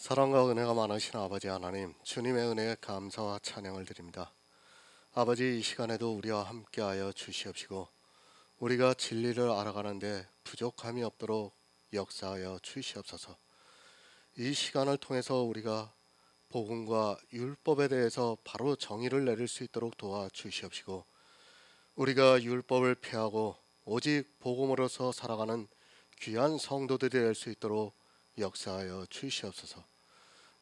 사랑과 은혜가 많으신 아버지 하나님, 주님의 은혜에 감사와 찬양을 드립니다. 아버지, 이 시간에도 우리와 함께하여 주시옵시고 우리가 진리를 알아가는데 부족함이 없도록 역사하여 주시옵소서. 이 시간을 통해서 우리가 복음과 율법에 대해서 바로 정의를 내릴 수 있도록 도와주시옵시고 우리가 율법을 폐하고 오직 복음으로서 살아가는 귀한 성도들이 될 수 있도록 역사하여 주시옵소서.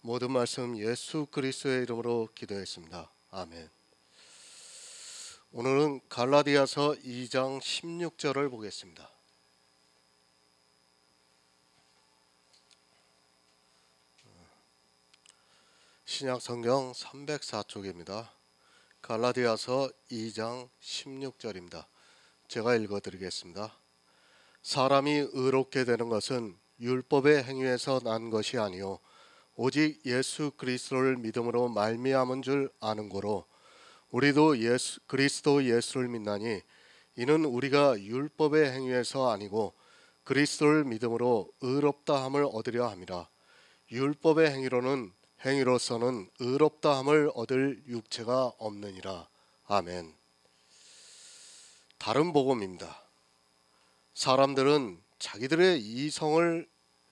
모든 말씀 예수 그리스도의 이름으로 기도했습니다. 아멘. 오늘은 갈라디아서 2장 16절을 보겠습니다. 신약성경 304쪽입니다. 갈라디아서 2장 16절입니다. 제가 읽어드리겠습니다. 사람이 의롭게 되는 것은 율법의 행위에서 난 것이 아니요 오직 예수 그리스도를 믿음으로 말미암은 줄 아는 고로 우리도 그리스도 예수를 믿나니 이는 우리가 율법의 행위에서 아니고 그리스도를 믿음으로 의롭다 함을 얻으려 함이라. 율법의 행위로서는 의롭다 함을 얻을 육체가 없느니라. 아멘. 다른 복음입니다. 사람들은 자기들의 이성을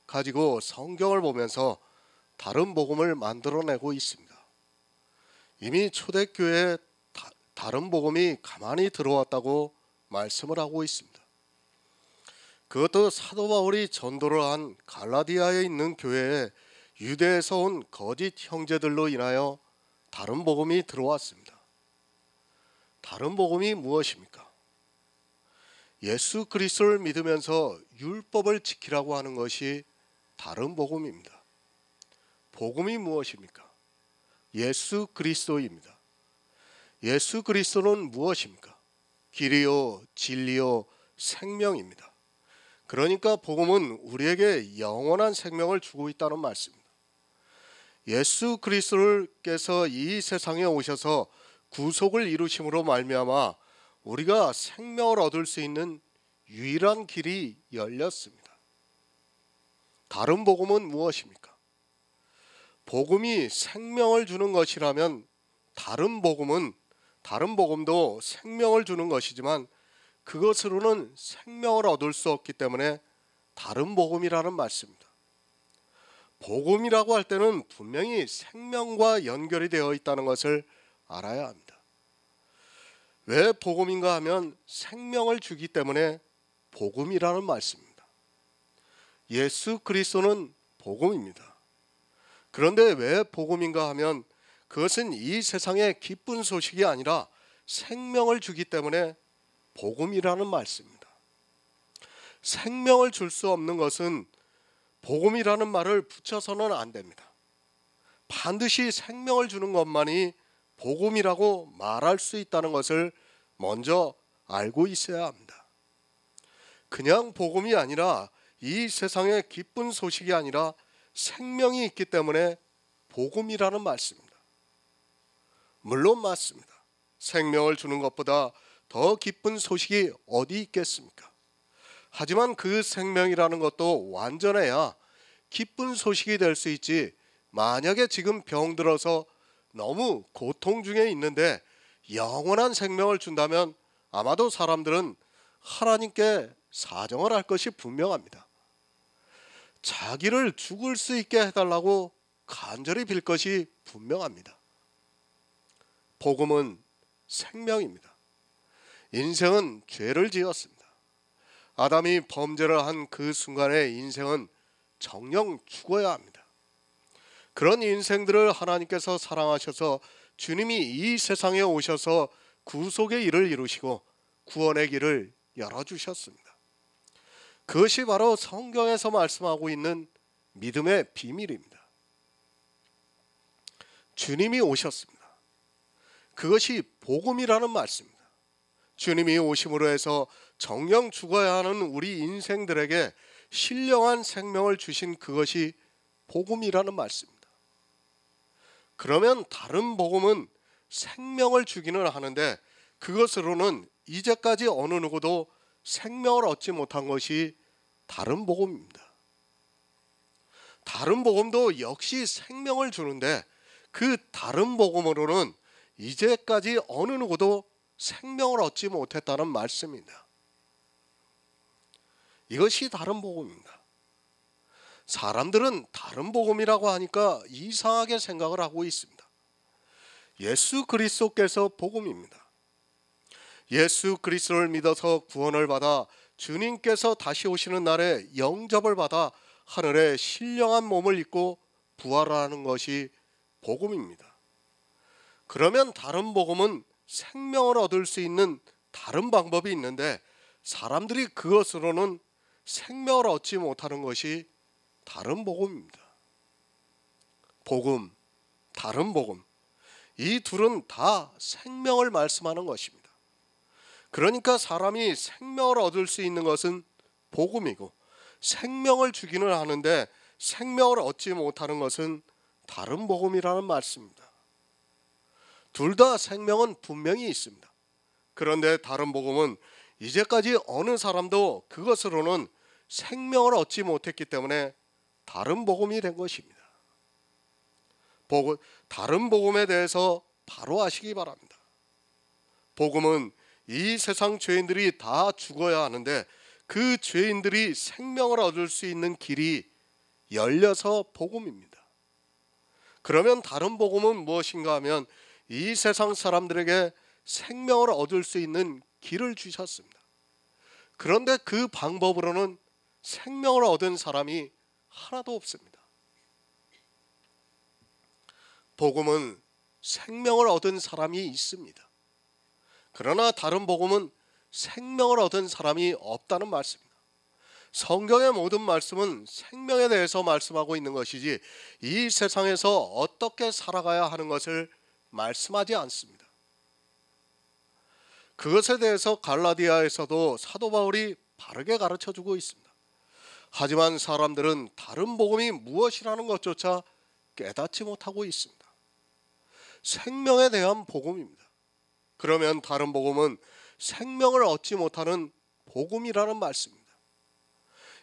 가지고 성경을 보면서 다른 복음을 만들어내고 있습니다. 이미 초대교회에 다른 복음이 가만히 들어왔다고 말씀을 하고 있습니다. 그것도 사도 바울이 전도를 한 갈라디아에 있는 교회에 유대에서 온 거짓 형제들로 인하여 다른 복음이 들어왔습니다. 다른 복음이 무엇입니까? 예수 그리스도를 믿으면서 율법을 지키라고 하는 것이 다른 복음입니다. 복음이 무엇입니까? 예수 그리스도입니다. 예수 그리스도는 무엇입니까? 길이요 진리요 생명입니다. 그러니까 복음은 우리에게 영원한 생명을 주고 있다는 말씀입니다. 예수 그리스도께서 이 세상에 오셔서 구속을 이루심으로 말미암아 우리가 생명을 얻을 수 있는 유일한 길이 열렸습니다. 다른 복음은 무엇입니까? 복음이 생명을 주는 것이라면 다른 복음도 생명을 주는 것이지만 그것으로는 생명을 얻을 수 없기 때문에 다른 복음이라는 말씀입니다. 복음이라고 할 때는 분명히 생명과 연결이 되어 있다는 것을 알아야 합니다. 왜 복음인가 하면 생명을 주기 때문에 복음이라는 말씀입니다. 예수 그리스도는 복음입니다. 그런데 왜 복음인가 하면 그것은 이 세상의 기쁜 소식이 아니라 생명을 주기 때문에 복음이라는 말씀입니다. 생명을 줄 수 없는 것은 복음이라는 말을 붙여서는 안 됩니다. 반드시 생명을 주는 것만이 복음이라고 말할 수 있다는 것을 먼저 알고 있어야 합니다. 그냥 복음이 아니라 이 세상의 기쁜 소식이 아니라 생명이 있기 때문에 복음이라는 말씀입니다. 물론 맞습니다. 생명을 주는 것보다 더 기쁜 소식이 어디 있겠습니까? 하지만 그 생명이라는 것도 완전해야 기쁜 소식이 될 수 있지, 만약에 지금 병들어서 너무 고통 중에 있는데 영원한 생명을 준다면 아마도 사람들은 하나님께 사정을 할 것이 분명합니다. 자기를 죽을 수 있게 해달라고 간절히 빌 것이 분명합니다. 복음은 생명입니다. 인생은 죄를 지었습니다. 아담이 범죄를 한 그 순간에 인생은 정녕 죽어야 합니다. 그런 인생들을 하나님께서 사랑하셔서 주님이 이 세상에 오셔서 구속의 일을 이루시고 구원의 길을 열어주셨습니다. 그것이 바로 성경에서 말씀하고 있는 믿음의 비밀입니다. 주님이 오셨습니다. 그것이 복음이라는 말씀입니다. 주님이 오심으로 해서 정녕 죽어야 하는 우리 인생들에게 신령한 생명을 주신 그것이 복음이라는 말씀입니다. 그러면 다른 복음은 생명을 주기는 하는데 그것으로는 이제까지 어느 누구도 생명을 얻지 못한 것이 다른 복음입니다. 다른 복음도 역시 생명을 주는데 그 다른 복음으로는 이제까지 어느 누구도 생명을 얻지 못했다는 말씀입니다. 이것이 다른 복음입니다. 사람들은 다른 복음이라고 하니까 이상하게 생각을 하고 있습니다. 예수 그리스도께서 복음입니다. 예수 그리스도를 믿어서 구원을 받아 주님께서 다시 오시는 날에 영접을 받아 하늘에 신령한 몸을 입고 부활하는 것이 복음입니다. 그러면 다른 복음은 생명을 얻을 수 있는 다른 방법이 있는데 사람들이 그것으로는 생명을 얻지 못하는 것이 다른 복음입니다. 복음, 다른 복음, 이 둘은 다 생명을 말씀하는 것입니다. 그러니까 사람이 생명을 얻을 수 있는 것은 복음이고 생명을 주기는 하는데 생명을 얻지 못하는 것은 다른 복음이라는 말씀입니다. 둘 다 생명은 분명히 있습니다. 그런데 다른 복음은 이제까지 어느 사람도 그것으로는 생명을 얻지 못했기 때문에 다른 복음이 된 것입니다. 다른 복음에 대해서 바로 아시기 바랍니다. 복음은 이 세상 죄인들이 다 죽어야 하는데 그 죄인들이 생명을 얻을 수 있는 길이 열려서 복음입니다. 그러면 다른 복음은 무엇인가 하면 이 세상 사람들에게 생명을 얻을 수 있는 길을 주셨습니다. 그런데 그 방법으로는 생명을 얻은 사람이 하나도 없습니다. 복음은 생명을 얻은 사람이 있습니다. 그러나 다른 복음은 생명을 얻은 사람이 없다는 말씀입니다. 성경의 모든 말씀은 생명에 대해서 말씀하고 있는 것이지 이 세상에서 어떻게 살아가야 하는 것을 말씀하지 않습니다. 그것에 대해서 갈라디아에서도 사도 바울이 바르게 가르쳐주고 있습니다. 하지만 사람들은 다른 복음이 무엇이라는 것조차 깨닫지 못하고 있습니다. 생명에 대한 복음입니다. 그러면 다른 복음은 생명을 얻지 못하는 복음이라는 말씀입니다.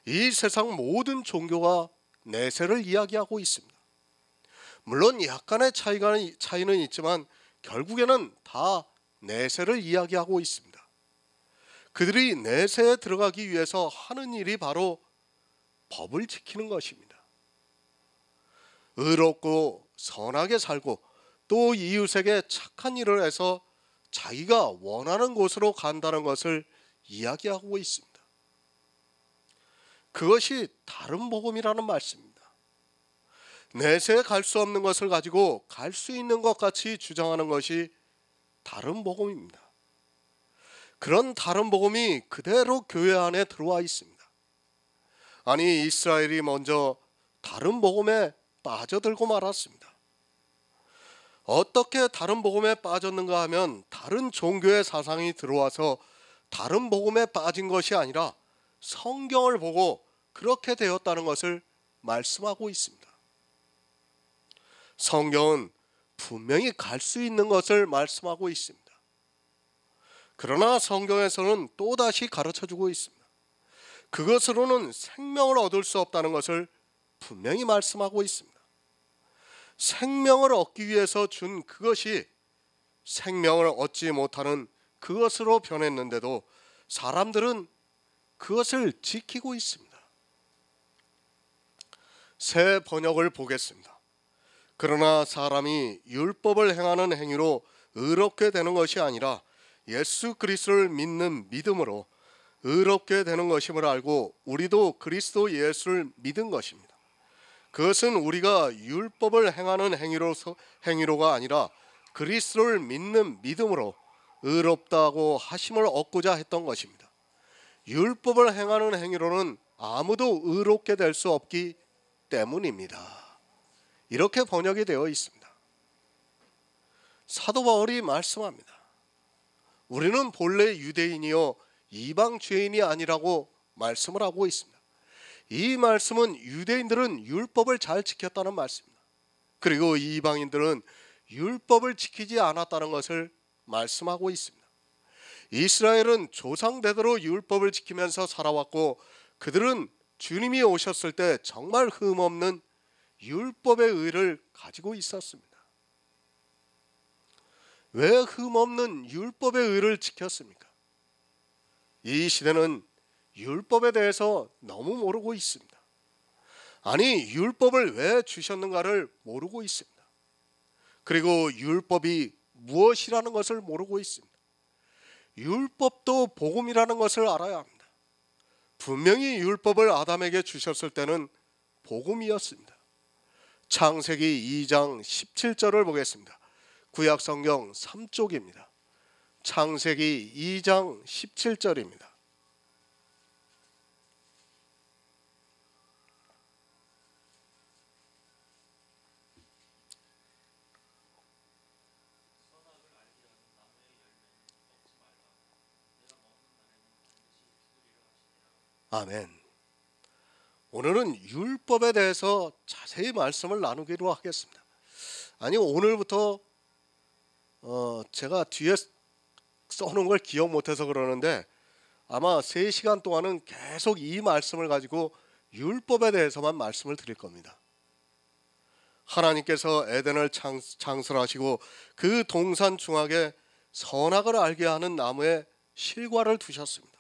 이 세상 모든 종교가 내세를 이야기하고 있습니다. 물론 약간의 차이는 있지만 결국에는 다 내세를 이야기하고 있습니다. 그들이 내세에 들어가기 위해서 하는 일이 바로 법을 지키는 것입니다. 의롭고 선하게 살고 또 이웃에게 착한 일을 해서 자기가 원하는 곳으로 간다는 것을 이야기하고 있습니다. 그것이 다른 복음이라는 말씀입니다. 내세에 갈 수 없는 것을 가지고 갈 수 있는 것 같이 주장하는 것이 다른 복음입니다. 그런 다른 복음이 그대로 교회 안에 들어와 있습니다. 아니, 이스라엘이 먼저 다른 복음에 빠져들고 말았습니다. 어떻게 다른 복음에 빠졌는가 하면 다른 종교의 사상이 들어와서 다른 복음에 빠진 것이 아니라 성경을 보고 그렇게 되었다는 것을 말씀하고 있습니다. 성경은 분명히 갈 수 있는 것을 말씀하고 있습니다. 그러나 성경에서는 또다시 가르쳐주고 있습니다. 그것으로는 생명을 얻을 수 없다는 것을 분명히 말씀하고 있습니다. 생명을 얻기 위해서 준 그것이 생명을 얻지 못하는 그것으로 변했는데도 사람들은 그것을 지키고 있습니다. 새 번역을 보겠습니다. 그러나 사람이 율법을 행하는 행위로 의롭게 되는 것이 아니라 예수 그리스도를 믿는 믿음으로 의롭게 되는 것임을 알고 우리도 그리스도 예수를 믿은 것입니다. 그것은 우리가 율법을 행하는 행위로가 아니라 그리스도를 믿는 믿음으로 의롭다고 하심을 얻고자 했던 것입니다. 율법을 행하는 행위로는 아무도 의롭게 될 수 없기 때문입니다. 이렇게 번역이 되어 있습니다. 사도 바울이 말씀합니다. 우리는 본래 유대인이요 이방 죄인이 아니라고 말씀을 하고 있습니다. 이 말씀은 유대인들은 율법을 잘 지켰다는 말씀입니다. 그리고 이방인들은 율법을 지키지 않았다는 것을 말씀하고 있습니다. 이스라엘은 조상대대로 율법을 지키면서 살아왔고 그들은 주님이 오셨을 때 정말 흠없는 율법의 의를 가지고 있었습니다. 왜 흠없는 율법의 의를 지켰습니까? 이 시대는 율법에 대해서 너무 모르고 있습니다. 아니, 율법을 왜 주셨는가를 모르고 있습니다. 그리고 율법이 무엇이라는 것을 모르고 있습니다. 율법도 복음이라는 것을 알아야 합니다. 분명히 율법을 아담에게 주셨을 때는 복음이었습니다. 창세기 2장 17절을 보겠습니다. 구약성경 3쪽입니다. 창세기 2장 17절입니다. 아멘. 오늘은 율법에 대해서 자세히 말씀을 나누기로 하겠습니다. 아니, 오늘부터 제가 뒤에 써놓은 걸 기억 못해서 그러는데 아마 3시간 동안은 계속 이 말씀을 가지고 율법에 대해서만 말씀을 드릴 겁니다. 하나님께서 에덴을 창설하시고 그 동산 중앙에 선악을 알게 하는 나무의 실과를 두셨습니다.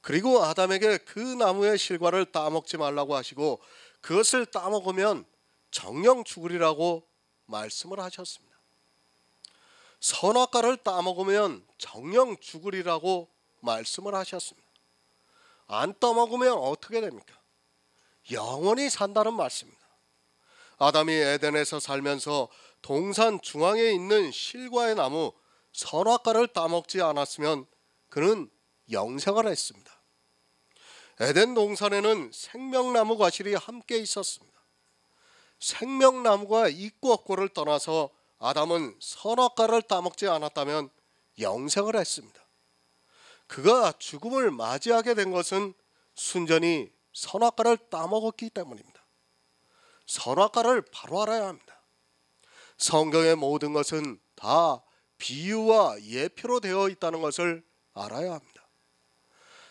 그리고 아담에게 그 나무의 실과를 따먹지 말라고 하시고 그것을 따먹으면 정령 죽으리라고 말씀을 하셨습니다. 선악과를 따먹으면 정령 죽으리라고 말씀을 하셨습니다. 안 따먹으면 어떻게 됩니까? 영원히 산다는 말씀입니다. 아담이 에덴에서 살면서 동산 중앙에 있는 실과의 나무 선악과를 따먹지 않았으면 그는 영생을 했습니다. 에덴 동산에는 생명나무 과실이 함께 있었습니다. 생명나무가 있고 없고를 떠나서 아담은 선악과를 따먹지 않았다면 영생을 했습니다. 그가 죽음을 맞이하게 된 것은 순전히 선악과를 따먹었기 때문입니다. 선악과를 바로 알아야 합니다. 성경의 모든 것은 다 비유와 예표로 되어 있다는 것을 알아야 합니다.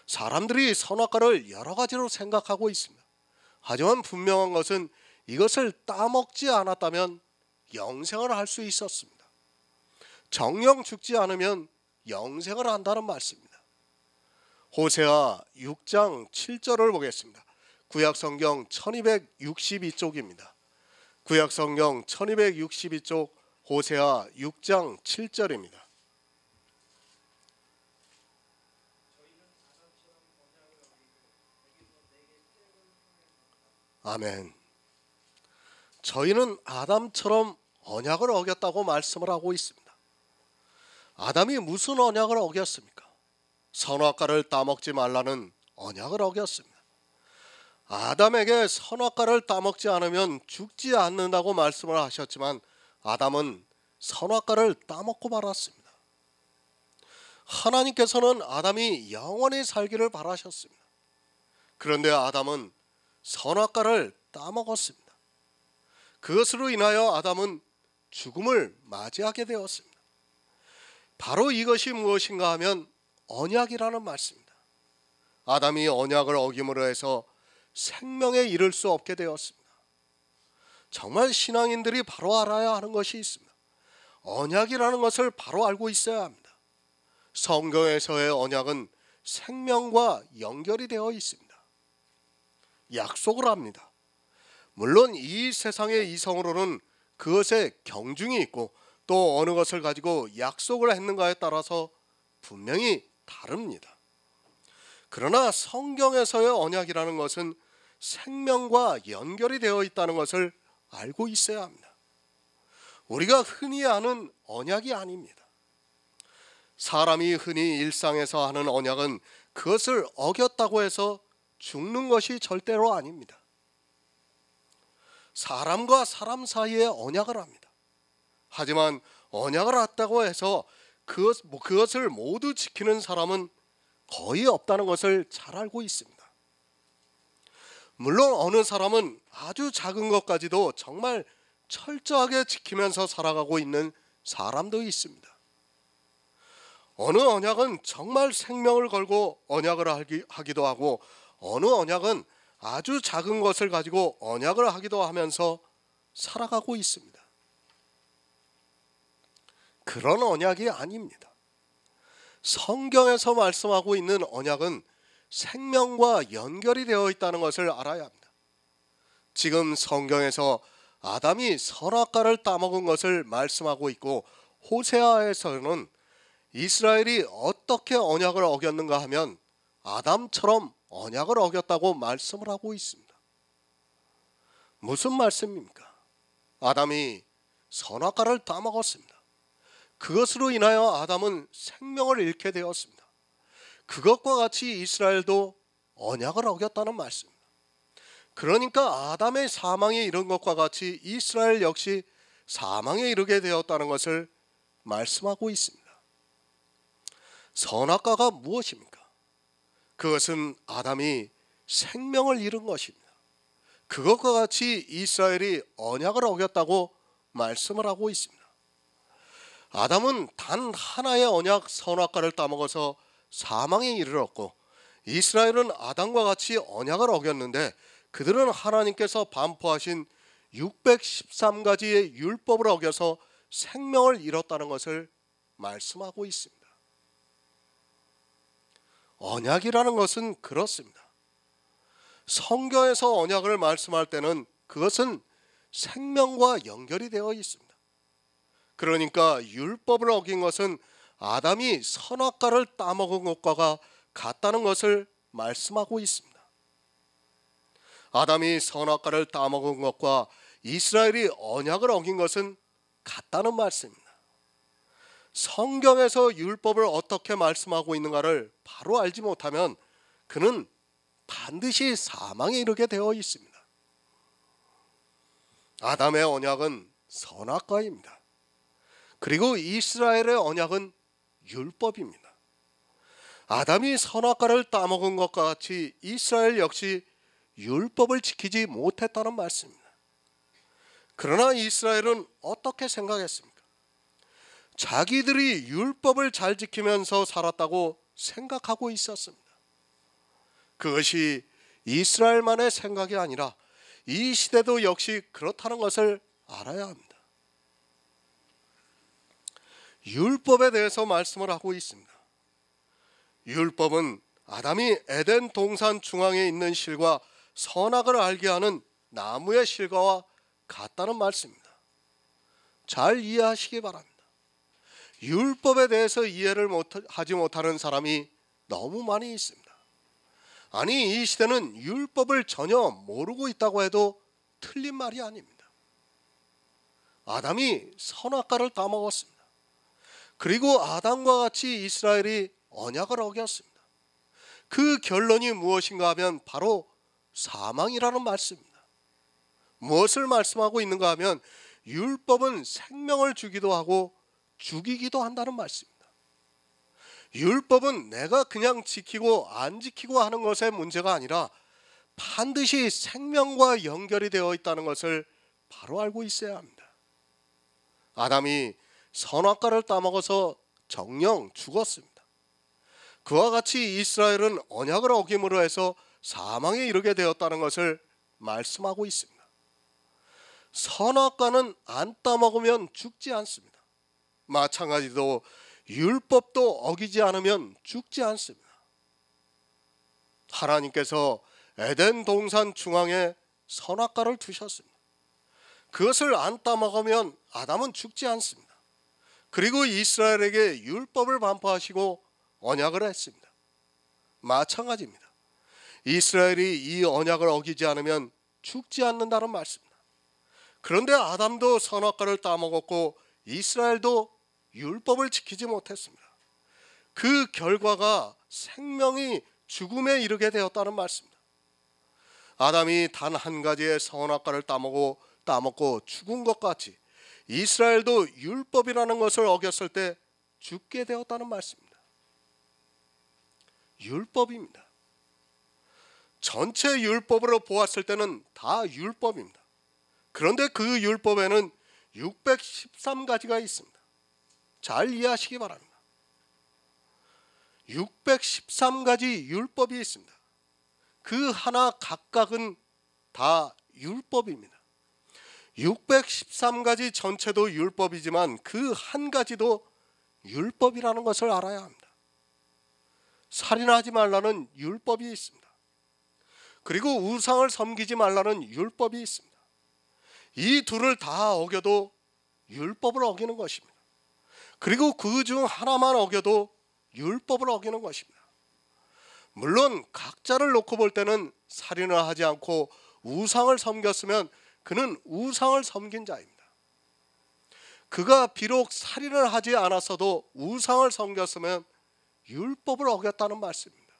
사람들이 선악과를 여러 가지로 생각하고 있습니다. 하지만 분명한 것은 이것을 따먹지 않았다면 영생을 할 수 있었습니다. 정령 죽지 않으면 영생을 한다는 말씀입니다. 호세아 6장 7절을 보겠습니다. 구약성경 1262쪽입니다. 구약성경 1262쪽 호세아 6장 7절입니다. 아멘. 저희는 아담처럼 언약을 어겼다고 말씀을 하고 있습니다. 아담이 무슨 언약을 어겼습니까? 선악과를 따먹지 말라는 언약을 어겼습니다. 아담에게 선악과를 따먹지 않으면 죽지 않는다고 말씀을 하셨지만 아담은 선악과를 따먹고 말았습니다. 하나님께서는 아담이 영원히 살기를 바라셨습니다. 그런데 아담은 선악과를 따먹었습니다. 그것으로 인하여 아담은 죽음을 맞이하게 되었습니다. 바로 이것이 무엇인가 하면 언약이라는 말씀입니다. 아담이 언약을 어김으로 해서 생명에 이를 수 없게 되었습니다. 정말 신앙인들이 바로 알아야 하는 것이 있습니다. 언약이라는 것을 바로 알고 있어야 합니다. 성경에서의 언약은 생명과 연결이 되어 있습니다. 약속을 합니다. 물론 이 세상의 이성으로는 그것에 경중이 있고 또 어느 것을 가지고 약속을 했는가에 따라서 분명히 다릅니다. 그러나 성경에서의 언약이라는 것은 생명과 연결이 되어 있다는 것을 알고 있어야 합니다. 우리가 흔히 아는 언약이 아닙니다. 사람이 흔히 일상에서 하는 언약은 그것을 어겼다고 해서 죽는 것이 절대로 아닙니다. 사람과 사람 사이에 언약을 합니다. 하지만 언약을 했다고 해서 그것을 모두 지키는 사람은 거의 없다는 것을 잘 알고 있습니다. 물론 어느 사람은 아주 작은 것까지도 정말 철저하게 지키면서 살아가고 있는 사람도 있습니다. 어느 언약은 정말 생명을 걸고 언약을 하기도 하고 어느 언약은 아주 작은 것을 가지고 언약을 하기도 하면서 살아가고 있습니다. 그런 언약이 아닙니다. 성경에서 말씀하고 있는 언약은 생명과 연결이 되어 있다는 것을 알아야 합니다. 지금 성경에서 아담이 선악과를 따먹은 것을 말씀하고 있고, 호세아에서는 이스라엘이 어떻게 언약을 어겼는가 하면 아담처럼 언약을 어겼다고 말씀을 하고 있습니다. 무슨 말씀입니까? 아담이 선악과를 따먹었습니다. 그것으로 인하여 아담은 생명을 잃게 되었습니다. 그것과 같이 이스라엘도 언약을 어겼다는 말씀입니다. 그러니까 아담의 사망에 이른 것과 같이 이스라엘 역시 사망에 이르게 되었다는 것을 말씀하고 있습니다. 선악과가 무엇입니까? 그것은 아담이 생명을 잃은 것입니다. 그것과 같이 이스라엘이 언약을 어겼다고 말씀을 하고 있습니다. 아담은 단 하나의 언약 선악과를 따먹어서 사망에 이르렀고, 이스라엘은 아담과 같이 언약을 어겼는데 그들은 하나님께서 반포하신 613가지의 율법을 어겨서 생명을 잃었다는 것을 말씀하고 있습니다. 언약이라는 것은 그렇습니다. 성경에서 언약을 말씀할 때는 그것은 생명과 연결이 되어 있습니다. 그러니까 율법을 어긴 것은 아담이 선악과를 따먹은 것과 같다는 것을 말씀하고 있습니다. 아담이 선악과를 따먹은 것과 이스라엘이 언약을 어긴 것은 같다는 말씀입니다. 성경에서 율법을 어떻게 말씀하고 있는가를 바로 알지 못하면 그는 반드시 사망에 이르게 되어 있습니다. 아담의 언약은 선악과입니다. 그리고 이스라엘의 언약은 율법입니다. 아담이 선악과를 따먹은 것과 같이 이스라엘 역시 율법을 지키지 못했다는 말씀입니다. 그러나 이스라엘은 어떻게 생각했습니까? 자기들이 율법을 잘 지키면서 살았다고 생각하고 있었습니다. 그것이 이스라엘만의 생각이 아니라 이 시대도 역시 그렇다는 것을 알아야 합니다. 율법에 대해서 말씀을 하고 있습니다. 율법은 아담이 에덴 동산 중앙에 있는 실과 선악을 알게 하는 나무의 실과와 같다는 말씀입니다. 잘 이해하시기 바랍니다. 율법에 대해서 이해를 하지 못하는 사람이 너무 많이 있습니다. 아니, 이 시대는 율법을 전혀 모르고 있다고 해도 틀린 말이 아닙니다. 아담이 선악과를 따먹었습니다. 그리고 아담과 같이 이스라엘이 언약을 어겼습니다. 그 결론이 무엇인가 하면 바로 사망이라는 말씀입니다. 무엇을 말씀하고 있는가 하면 율법은 생명을 주기도 하고 죽이기도 한다는 말씀입니다. 율법은 내가 그냥 지키고 안 지키고 하는 것의 문제가 아니라 반드시 생명과 연결이 되어 있다는 것을 바로 알고 있어야 합니다. 아담이 선악과를 따먹어서 정녕 죽었습니다. 그와 같이 이스라엘은 언약을 어김으로 해서 사망에 이르게 되었다는 것을 말씀하고 있습니다. 선악과는 안 따먹으면 죽지 않습니다. 마찬가지로 율법도 어기지 않으면 죽지 않습니다. 하나님께서 에덴 동산 중앙에 선악과를 두셨습니다. 그것을 안 따먹으면 아담은 죽지 않습니다. 그리고 이스라엘에게 율법을 반포하시고 언약을 했습니다. 마찬가지입니다. 이스라엘이 이 언약을 어기지 않으면 죽지 않는다는 말씀입니다. 그런데 아담도 선악과를 따먹었고 이스라엘도 율법을 지키지 못했습니다. 그 결과가 생명이 죽음에 이르게 되었다는 말씀입니다. 아담이 단 한 가지의 선악과를 따먹고 죽은 것 같이 이스라엘도 율법이라는 것을 어겼을 때 죽게 되었다는 말씀입니다. 율법입니다. 전체 율법으로 보았을 때는 다 율법입니다. 그런데 그 율법에는 613가지가 있습니다. 잘 이해하시기 바랍니다. 613가지 율법이 있습니다. 그 하나 각각은 다 율법입니다. 613가지 전체도 율법이지만 그 한 가지도 율법이라는 것을 알아야 합니다. 살인하지 말라는 율법이 있습니다. 그리고 우상을 섬기지 말라는 율법이 있습니다. 이 둘을 다 어겨도 율법을 어기는 것입니다. 그리고 그 중 하나만 어겨도 율법을 어기는 것입니다. 물론 각자를 놓고 볼 때는 살인을 하지 않고 우상을 섬겼으면 그는 우상을 섬긴 자입니다. 그가 비록 살인을 하지 않았어도 우상을 섬겼으면 율법을 어겼다는 말씀입니다.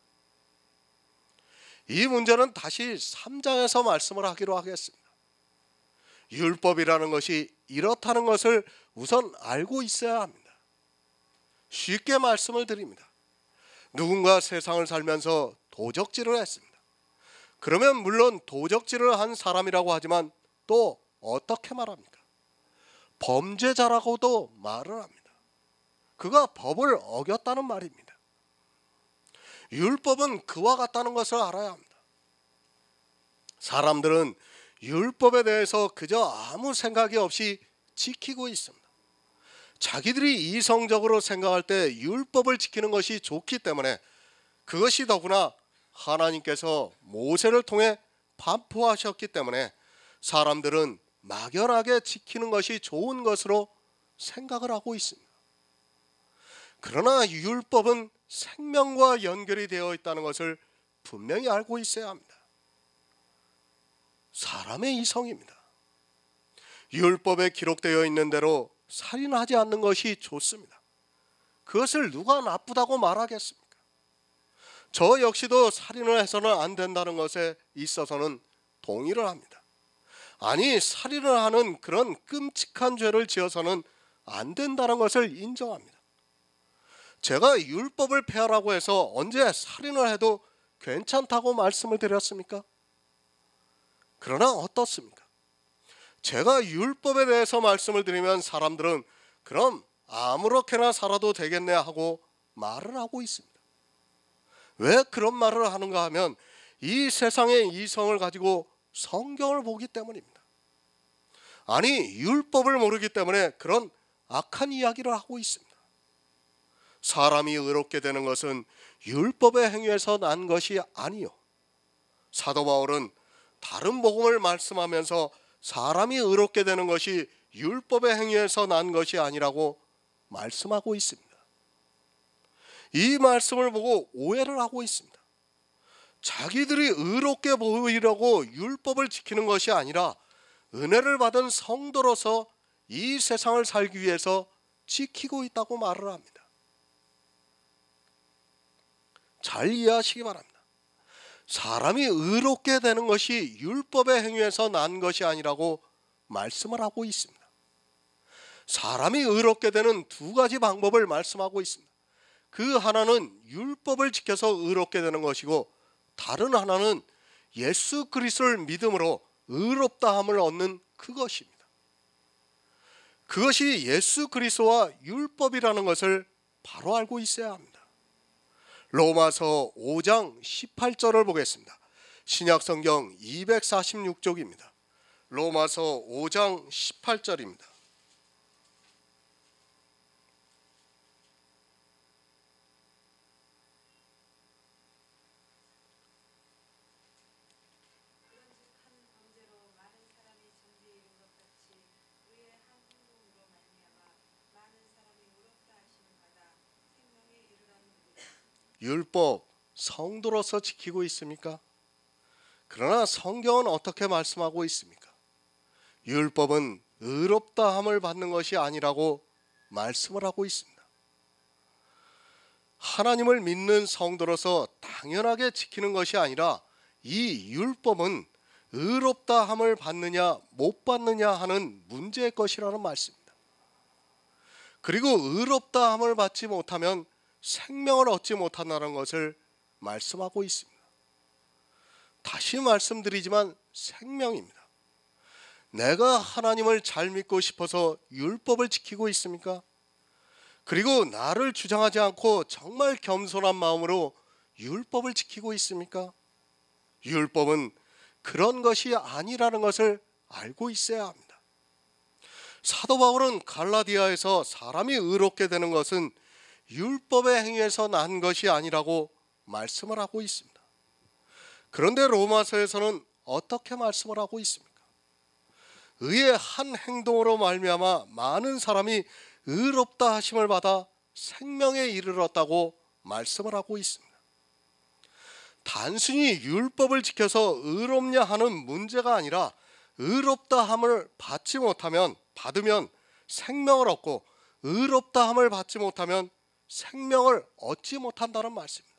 이 문제는 다시 3장에서 말씀을 하기로 하겠습니다. 율법이라는 것이 이렇다는 것을 우선 알고 있어야 합니다. 쉽게 말씀을 드립니다. 누군가 세상을 살면서 도적질을 했습니다. 그러면 물론 도적질을 한 사람이라고 하지만 또 어떻게 말합니까? 범죄자라고도 말을 합니다. 그가 법을 어겼다는 말입니다. 율법은 그와 같다는 것을 알아야 합니다. 사람들은 율법에 대해서 그저 아무 생각이 없이 지키고 있습니다. 자기들이 이성적으로 생각할 때 율법을 지키는 것이 좋기 때문에 그것이 더구나 하나님께서 모세를 통해 반포하셨기 때문에 사람들은 막연하게 지키는 것이 좋은 것으로 생각을 하고 있습니다. 그러나 율법은 생명과 연결이 되어 있다는 것을 분명히 알고 있어야 합니다. 사람의 이성입니다. 율법에 기록되어 있는 대로 살인하지 않는 것이 좋습니다. 그것을 누가 나쁘다고 말하겠습니까? 저 역시도 살인을 해서는 안 된다는 것에 있어서는 동의를 합니다. 아니, 살인을 하는 그런 끔찍한 죄를 지어서는 안 된다는 것을 인정합니다. 제가 율법을 폐하라고 해서 언제 살인을 해도 괜찮다고 말씀을 드렸습니까? 그러나 어떻습니까? 제가 율법에 대해서 말씀을 드리면 사람들은 그럼 아무렇게나 살아도 되겠네 하고 말을 하고 있습니다. 왜 그런 말을 하는가 하면 이 세상의 이성을 가지고 성경을 보기 때문입니다. 아니, 율법을 모르기 때문에 그런 악한 이야기를 하고 있습니다. 사람이 의롭게 되는 것은 율법의 행위에서 난 것이 아니요. 사도 바울은 다른 복음을 말씀하면서 사람이 의롭게 되는 것이 율법의 행위에서 난 것이 아니라고 말씀하고 있습니다. 이 말씀을 보고 오해를 하고 있습니다. 자기들이 의롭게 보이려고 율법을 지키는 것이 아니라 은혜를 받은 성도로서 이 세상을 살기 위해서 지키고 있다고 말을 합니다. 잘 이해하시기 바랍니다. 사람이 의롭게 되는 것이 율법의 행위에서 난 것이 아니라고 말씀을 하고 있습니다. 사람이 의롭게 되는 두 가지 방법을 말씀하고 있습니다. 그 하나는 율법을 지켜서 의롭게 되는 것이고 다른 하나는 예수 그리스도를 믿음으로 의롭다함을 얻는 그것입니다. 그것이 예수 그리스도와 율법이라는 것을 바로 알고 있어야 합니다. 로마서 5장 18절을 보겠습니다. 신약성경 246쪽입니다. 로마서 5장 18절입니다. 율법 성도로서 지키고 있습니까? 그러나 성경은 어떻게 말씀하고 있습니까? 율법은 의롭다함을 받는 것이 아니라고 말씀을 하고 있습니다. 하나님을 믿는 성도로서 당연하게 지키는 것이 아니라 이 율법은 의롭다함을 받느냐 못 받느냐 하는 문제의 것이라는 말씀입니다. 그리고 의롭다함을 받지 못하면 생명을 얻지 못한다는 것을 말씀하고 있습니다. 다시 말씀드리지만 생명입니다. 내가 하나님을 잘 믿고 싶어서 율법을 지키고 있습니까? 그리고 나를 주장하지 않고 정말 겸손한 마음으로 율법을 지키고 있습니까? 율법은 그런 것이 아니라는 것을 알고 있어야 합니다. 사도 바울은 갈라디아에서 사람이 의롭게 되는 것은 율법의 행위에서 난 것이 아니라고 말씀을 하고 있습니다. 그런데 로마서에서는 어떻게 말씀을 하고 있습니까? 의의 한 행동으로 말미암아 많은 사람이 의롭다 하심을 받아 생명에 이르렀다고 말씀을 하고 있습니다. 단순히 율법을 지켜서 의롭냐 하는 문제가 아니라 의롭다함을 받으면 생명을 얻고 의롭다함을 받지 못하면 생명을 얻지 못한다는 말씀입니다.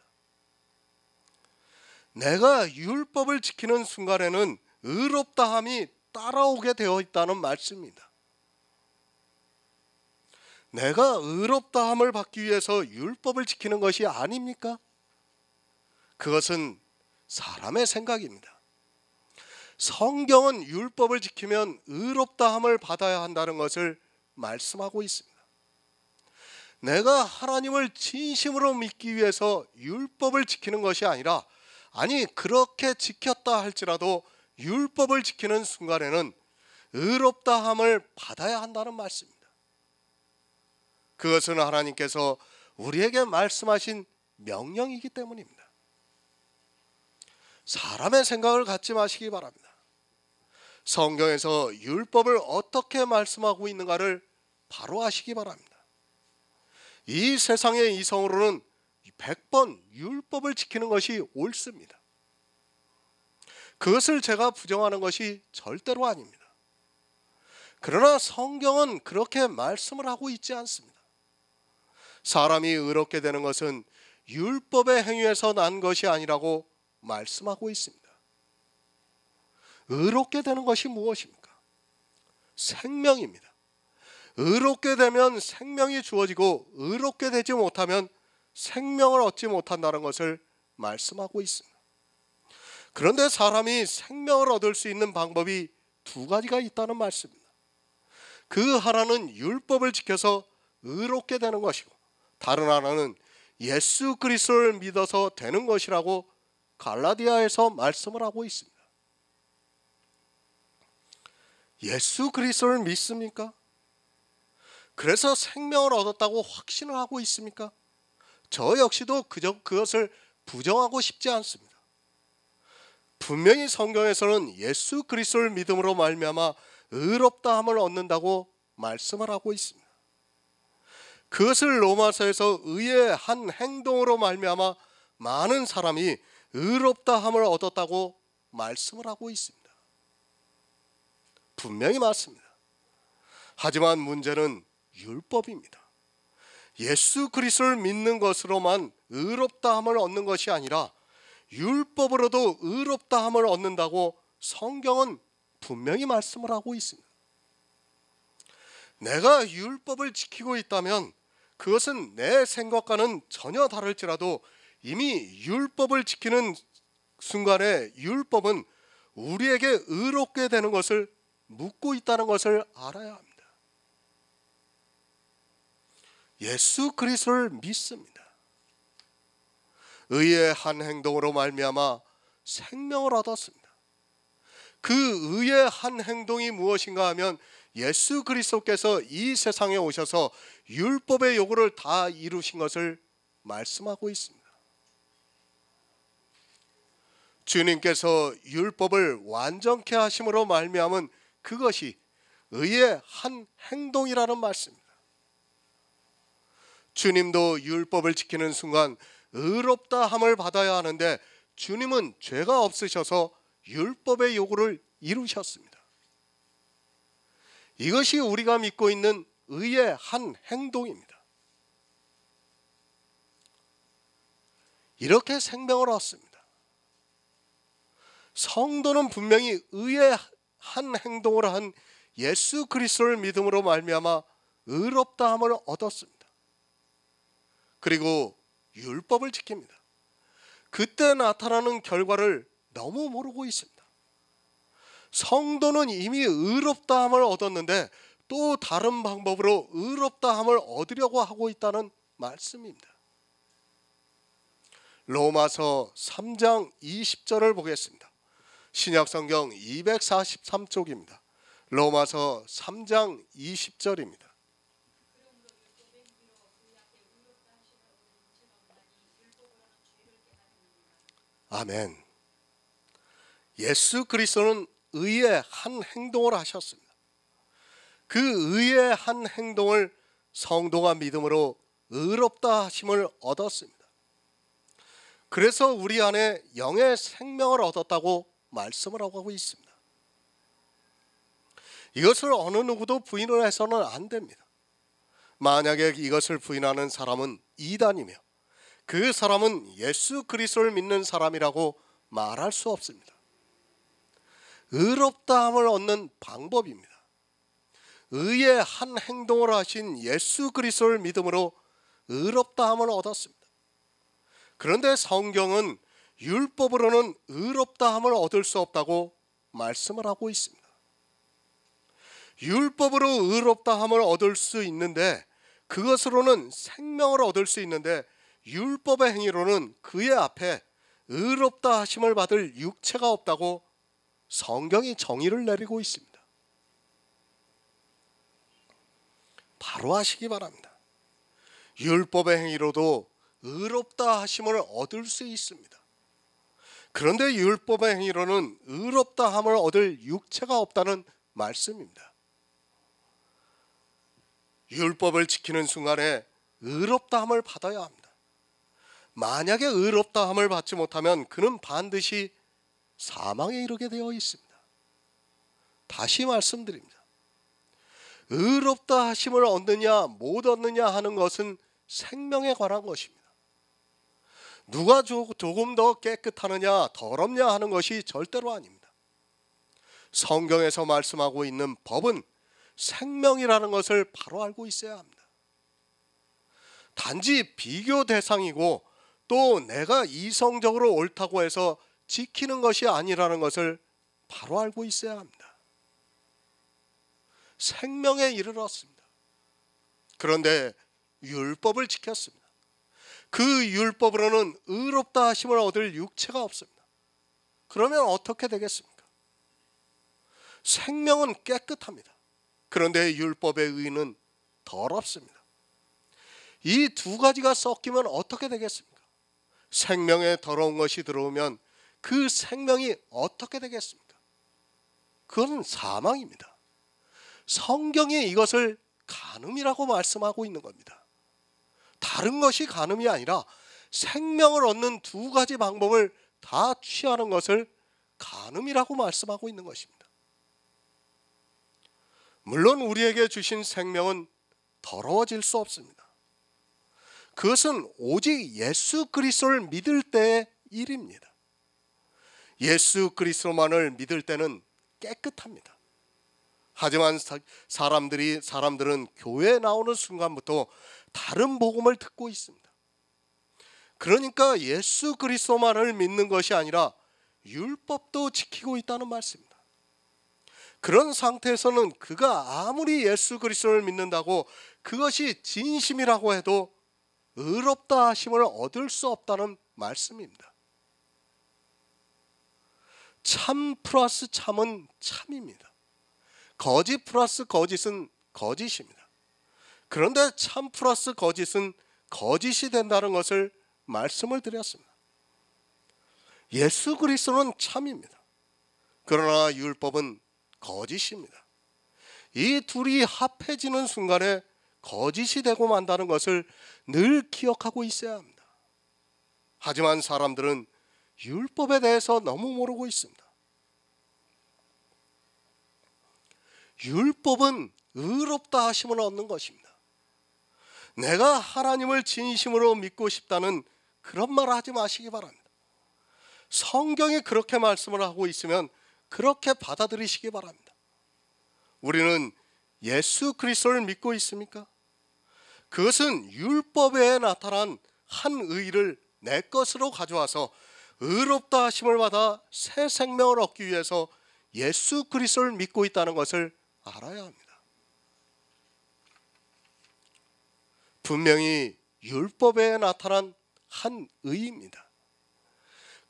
내가 율법을 지키는 순간에는 의롭다함이 따라오게 되어 있다는 말씀입니다. 내가 의롭다함을 받기 위해서 율법을 지키는 것이 아닙니까? 그것은 사람의 생각입니다. 성경은 율법을 지키면 의롭다함을 받아야 한다는 것을 말씀하고 있습니다. 내가 하나님을 진심으로 믿기 위해서 율법을 지키는 것이 아니라, 아니 그렇게 지켰다 할지라도 율법을 지키는 순간에는 의롭다함을 받아야 한다는 말씀입니다. 그것은 하나님께서 우리에게 말씀하신 명령이기 때문입니다. 사람의 생각을 갖지 마시기 바랍니다. 성경에서 율법을 어떻게 말씀하고 있는가를 바로 아시기 바랍니다. 이 세상의 이성으로는 100번 율법을 지키는 것이 옳습니다. 그것을 제가 부정하는 것이 절대로 아닙니다. 그러나 성경은 그렇게 말씀을 하고 있지 않습니다. 사람이 의롭게 되는 것은 율법의 행위에서 난 것이 아니라고 말씀하고 있습니다. 의롭게 되는 것이 무엇입니까? 생명입니다. 의롭게 되면 생명이 주어지고 의롭게 되지 못하면 생명을 얻지 못한다는 것을 말씀하고 있습니다. 그런데 사람이 생명을 얻을 수 있는 방법이 두 가지가 있다는 말씀입니다. 그 하나는 율법을 지켜서 의롭게 되는 것이고, 다른 하나는 예수 그리스도를 믿어서 되는 것이라고 갈라디아에서 말씀을 하고 있습니다. 예수 그리스도를 믿습니까? 그래서 생명을 얻었다고 확신을 하고 있습니까? 저 역시도 그것을 부정하고 싶지 않습니다. 분명히 성경에서는 예수 그리스도를 믿음으로 말미암아 의롭다함을 얻는다고 말씀을 하고 있습니다. 그것을 로마서에서 의의 한 행동으로 말미암아 많은 사람이 의롭다함을 얻었다고 말씀을 하고 있습니다. 분명히 맞습니다. 하지만 문제는 율법입니다. 예수 그리스도를 믿는 것으로만 의롭다함을 얻는 것이 아니라 율법으로도 의롭다함을 얻는다고 성경은 분명히 말씀을 하고 있습니다. 내가 율법을 지키고 있다면 그것은 내 생각과는 전혀 다를지라도 이미 율법을 지키는 순간에 율법은 우리에게 의롭게 되는 것을 묻고 있다는 것을 알아야 합니다. 예수 그리스도를 믿습니다. 의의 한 행동으로 말미암아 생명을 얻었습니다. 그 의의 한 행동이 무엇인가 하면 예수 그리스도께서 이 세상에 오셔서 율법의 요구를 다 이루신 것을 말씀하고 있습니다. 주님께서 율법을 완전케 하심으로 말미암은 그것이 의의 한 행동이라는 말씀입니다. 주님도 율법을 지키는 순간 의롭다함을 받아야 하는데 주님은 죄가 없으셔서 율법의 요구를 이루셨습니다. 이것이 우리가 믿고 있는 의의 한 행동입니다. 이렇게 생명을 얻습니다. 성도는 분명히 의의 한 행동을 한 예수 그리스도를 믿음으로 말미암아 의롭다함을 얻었습니다. 그리고 율법을 지킵니다. 그때 나타나는 결과를 너무 모르고 있습니다. 성도는 이미 의롭다함을 얻었는데 또 다른 방법으로 의롭다함을 얻으려고 하고 있다는 말씀입니다. 로마서 3장 20절을 보겠습니다. 신약성경 243쪽입니다. 로마서 3장 20절입니다. 아멘. 예수 그리스도는 의의 한 행동을 하셨습니다. 그 의의 한 행동을 성도가 믿음으로 의롭다 하심을 얻었습니다. 그래서 우리 안에 영의 생명을 얻었다고 말씀을 하고 있습니다. 이것을 어느 누구도 부인을 해서는 안 됩니다. 만약에 이것을 부인하는 사람은 이단이며 그 사람은 예수 그리스도를 믿는 사람이라고 말할 수 없습니다. 의롭다함을 얻는 방법입니다. 의의 한 행동을 하신 예수 그리스도를 믿음으로 의롭다함을 얻었습니다. 그런데 성경은 율법으로는 의롭다함을 얻을 수 없다고 말씀을 하고 있습니다. 율법으로 의롭다함을 얻을 수 있는데 그것으로는 생명을 얻을 수 있는데 율법의 행위로는 그의 앞에 의롭다 하심을 받을 육체가 없다고 성경이 정의를 내리고 있습니다. 바로 하시기 바랍니다. 율법의 행위로도 의롭다 하심을 얻을 수 있습니다. 그런데 율법의 행위로는 의롭다함을 얻을 육체가 없다는 말씀입니다. 율법을 지키는 순간에 의롭다함을 받아야 합니다. 만약에 의롭다함을 받지 못하면 그는 반드시 사망에 이르게 되어 있습니다. 다시 말씀드립니다. 의롭다 하심을 얻느냐 못 얻느냐 하는 것은 생명에 관한 것입니다. 누가 조금 더 깨끗하느냐 더럽냐 하는 것이 절대로 아닙니다. 성경에서 말씀하고 있는 법은 생명이라는 것을 바로 알고 있어야 합니다. 단지 비교 대상이고 또 내가 이성적으로 옳다고 해서 지키는 것이 아니라는 것을 바로 알고 있어야 합니다. 생명에 이르렀습니다. 그런데 율법을 지켰습니다. 그 율법으로는 의롭다 하심을 얻을 육체가 없습니다. 그러면 어떻게 되겠습니까? 생명은 깨끗합니다. 그런데 율법의 의는 더럽습니다. 이 두 가지가 섞이면 어떻게 되겠습니까? 생명에 더러운 것이 들어오면 그 생명이 어떻게 되겠습니까? 그건 사망입니다. 성경이 이것을 간음이라고 말씀하고 있는 겁니다. 다른 것이 간음이 아니라 생명을 얻는 두 가지 방법을 다 취하는 것을 간음이라고 말씀하고 있는 것입니다. 물론 우리에게 주신 생명은 더러워질 수 없습니다. 그것은 오직 예수 그리스도를 믿을 때의 일입니다. 예수 그리스도만을 믿을 때는 깨끗합니다. 하지만 사람들은 교회에 나오는 순간부터 다른 복음을 듣고 있습니다. 그러니까 예수 그리스도만을 믿는 것이 아니라 율법도 지키고 있다는 말씀입니다. 그런 상태에서는 그가 아무리 예수 그리스도를 믿는다고 그것이 진심이라고 해도 의롭다 하심을 얻을 수 없다는 말씀입니다. 참 플러스 참은 참입니다. 거짓 플러스 거짓은 거짓입니다. 그런데 참 플러스 거짓은 거짓이 된다는 것을 말씀을 드렸습니다. 예수 그리스도는 참입니다. 그러나 율법은 거짓입니다. 이 둘이 합해지는 순간에 거짓이 되고 만다는 것을 늘 기억하고 있어야 합니다. 하지만 사람들은 율법에 대해서 너무 모르고 있습니다. 율법은 의롭다 하심을 얻는 것입니다. 내가 하나님을 진심으로 믿고 싶다는 그런 말을 하지 마시기 바랍니다. 성경이 그렇게 말씀을 하고 있으면 그렇게 받아들이시기 바랍니다. 우리는 예수 그리스도를 믿고 있습니까? 그것은 율법에 나타난 한 의를 내 것으로 가져와서 의롭다 하심을 받아 새 생명을 얻기 위해서 예수 그리스도를 믿고 있다는 것을 알아야 합니다. 분명히 율법에 나타난 한 의입니다.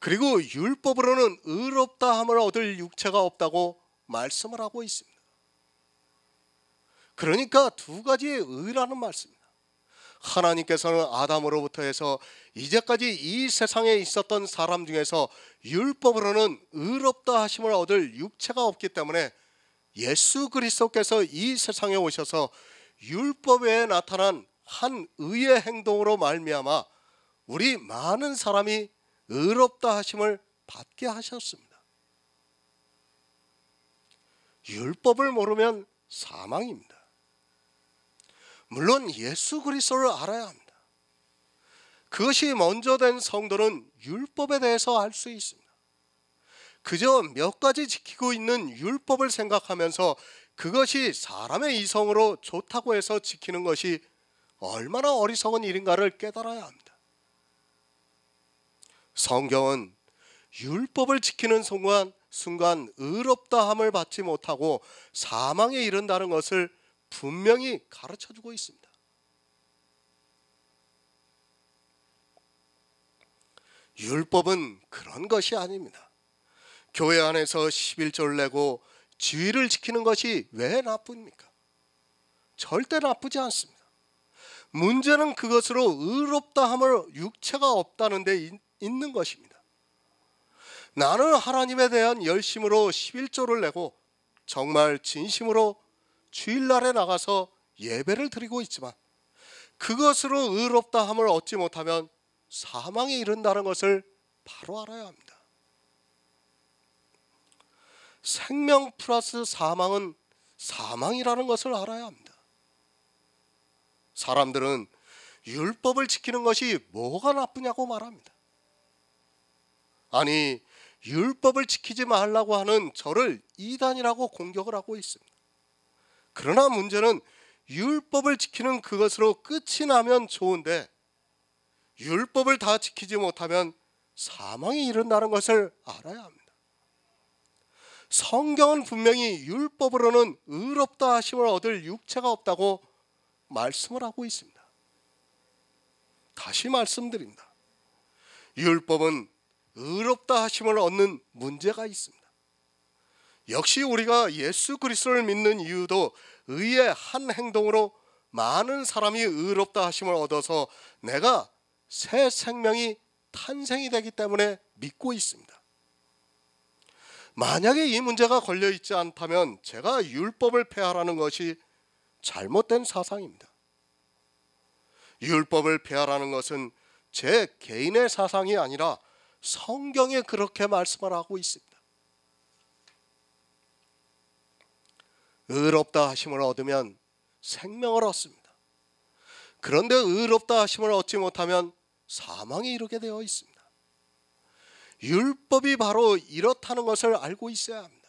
그리고 율법으로는 의롭다 함을 얻을 육체가 없다고 말씀을 하고 있습니다. 그러니까 두 가지의 의라는 말씀입니다. 하나님께서는 아담으로부터 해서 이제까지 이 세상에 있었던 사람 중에서 율법으로는 의롭다 하심을 얻을 육체가 없기 때문에 예수 그리스도께서 이 세상에 오셔서 율법에 나타난 한 의의 행동으로 말미암아 우리 많은 사람이 의롭다 하심을 받게 하셨습니다. 율법을 모르면 사망입니다. 물론 예수 그리스도를 알아야 합니다. 그것이 먼저 된 성도는 율법에 대해서 알 수 있습니다. 그저 몇 가지 지키고 있는 율법을 생각하면서 그것이 사람의 이성으로 좋다고 해서 지키는 것이 얼마나 어리석은 일인가를 깨달아야 합니다. 성경은 율법을 지키는 순간 의롭다 함을 받지 못하고 사망에 이른다는 것을 분명히 가르쳐주고 있습니다. 율법은 그런 것이 아닙니다. 교회 안에서 11조를 내고 주의를 지키는 것이 왜 나쁩니까? 절대 나쁘지 않습니다. 문제는 그것으로 의롭다 함을 육체가 없다는 데 있는 것입니다. 나는 하나님에 대한 열심으로 11조를 내고 정말 진심으로 주일날에 나가서 예배를 드리고 있지만 그것으로 의롭다 함을 얻지 못하면 사망에 이른다는 것을 바로 알아야 합니다. 생명 플러스 사망은 사망이라는 것을 알아야 합니다. 사람들은 율법을 지키는 것이 뭐가 나쁘냐고 말합니다. 아니, 율법을 지키지 말라고 하는 저를 이단이라고 공격을 하고 있습니다. 그러나 문제는 율법을 지키는 그것으로 끝이 나면 좋은데 율법을 다 지키지 못하면 사망에 이른다는 것을 알아야 합니다. 성경은 분명히 율법으로는 의롭다 하심을 얻을 육체가 없다고 말씀을 하고 있습니다. 다시 말씀드립니다. 율법은 의롭다 하심을 얻는 문제가 있습니다. 역시 우리가 예수 그리스도를 믿는 이유도 의의 한 행동으로 많은 사람이 의롭다 하심을 얻어서 내가 새 생명이 탄생이 되기 때문에 믿고 있습니다. 만약에 이 문제가 걸려 있지 않다면 제가 율법을 폐하라는 것이 잘못된 사상입니다. 율법을 폐하라는 것은 제 개인의 사상이 아니라 성경에 그렇게 말씀을 하고 있습니다. 의롭다 하심을 얻으면 생명을 얻습니다. 그런데 의롭다 하심을 얻지 못하면 사망에 이르게 되어 있습니다. 율법이 바로 이렇다는 것을 알고 있어야 합니다.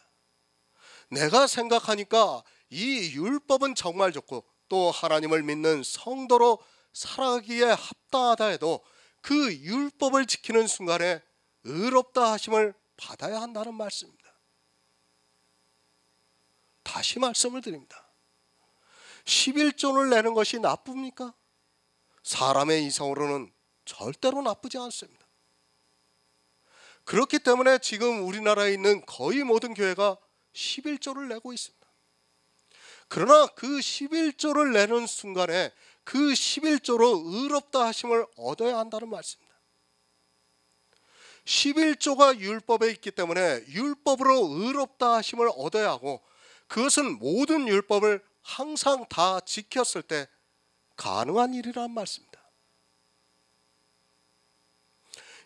내가 생각하니까 이 율법은 정말 좋고 또 하나님을 믿는 성도로 살아가기에 합당하다 해도 그 율법을 지키는 순간에 의롭다 하심을 받아야 한다는 말씀입니다. 다시 말씀을 드립니다. 11조를 내는 것이 나쁩니까? 사람의 이성으로는 절대로 나쁘지 않습니다. 그렇기 때문에 지금 우리나라에 있는 거의 모든 교회가 11조를 내고 있습니다. 그러나 그 11조를 내는 순간에 그 11조로 의롭다 하심을 얻어야 한다는 말씀입니다. 11조가 율법에 있기 때문에 율법으로 의롭다 하심을 얻어야 하고 그것은 모든 율법을 항상 다 지켰을 때 가능한 일이란 말씀입니다.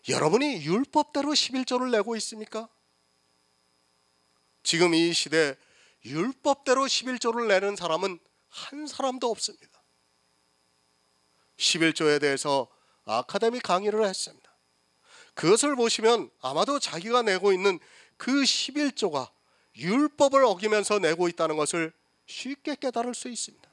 여러분이 율법대로 11조를 내고 있습니까? 지금 이 시대 율법대로 11조를 내는 사람은 한 사람도 없습니다. 11조에 대해서 아카데미 강의를 했습니다. 그것을 보시면 아마도 자기가 내고 있는 그 11조가 율법을 어기면서 내고 있다는 것을 쉽게 깨달을 수 있습니다.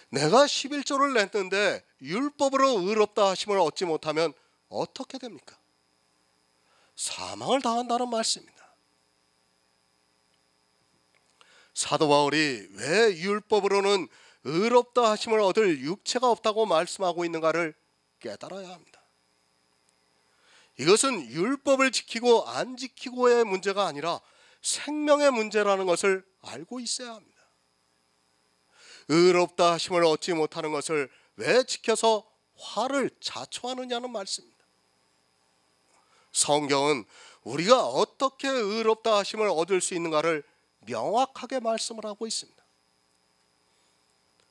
내가 11조를 냈는데 율법으로 의롭다 하심을 얻지 못하면 어떻게 됩니까? 사망을 당한다는 말씀입니다. 사도 바울이 왜 율법으로는 의롭다 하심을 얻을 육체가 없다고 말씀하고 있는가를 깨달아야 합니다. 이것은 율법을 지키고 안 지키고의 문제가 아니라 생명의 문제라는 것을 알고 있어야 합니다. 의롭다 하심을 얻지 못하는 것을 왜 지켜서 화를 자초하느냐는 말씀입니다. 성경은 우리가 어떻게 의롭다 하심을 얻을 수 있는가를 명확하게 말씀을 하고 있습니다.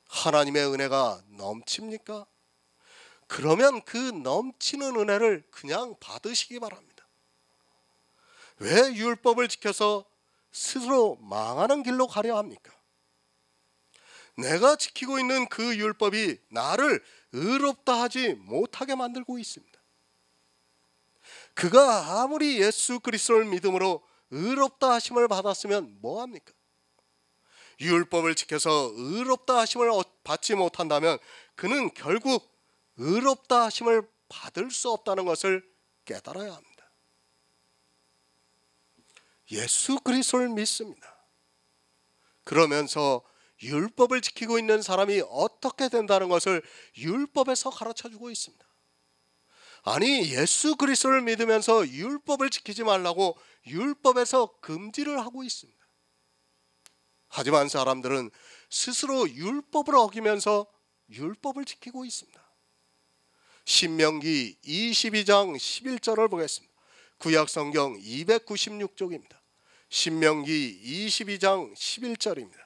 하나님의 은혜가 넘칩니까? 그러면 그 넘치는 은혜를 그냥 받으시기 바랍니다. 왜 율법을 지켜서 스스로 망하는 길로 가려 합니까? 내가 지키고 있는 그 율법이 나를 의롭다 하지 못하게 만들고 있습니다. 그가 아무리 예수 그리스도를 믿음으로 의롭다 하심을 받았으면 뭐합니까? 율법을 지켜서 의롭다 하심을 받지 못한다면 그는 결국 의롭다 하심을 받을 수 없다는 것을 깨달아야 합니다. 예수 그리스도를 믿습니다. 그러면서 율법을 지키고 있는 사람이 어떻게 된다는 것을 율법에서 가르쳐주고 있습니다. 아니, 예수 그리스도를 믿으면서 율법을 지키지 말라고 율법에서 금지를 하고 있습니다. 하지만 사람들은 스스로 율법을 어기면서 율법을 지키고 있습니다. 신명기 22장 11절을 보겠습니다. 구약성경 296쪽입니다. 신명기 22장 11절입니다.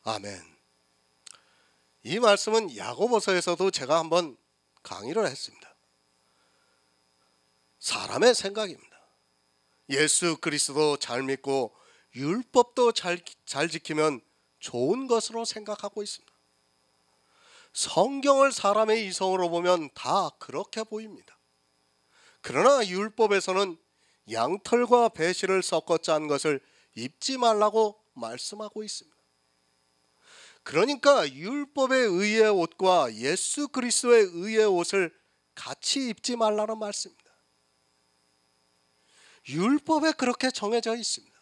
아멘. 이 말씀은 야고보서에서도 제가 한번 강의를 했습니다. 사람의 생각입니다. 예수 그리스도 잘 믿고 율법도 잘 지키면 좋은 것으로 생각하고 있습니다. 성경을 사람의 이성으로 보면 다 그렇게 보입니다. 그러나 율법에서는 양털과 배실을 섞어 짠 것을 입지 말라고 말씀하고 있습니다. 그러니까 율법의 의의 옷과 예수 그리스도의 의의 옷을 같이 입지 말라는 말씀입니다. 율법에 그렇게 정해져 있습니다.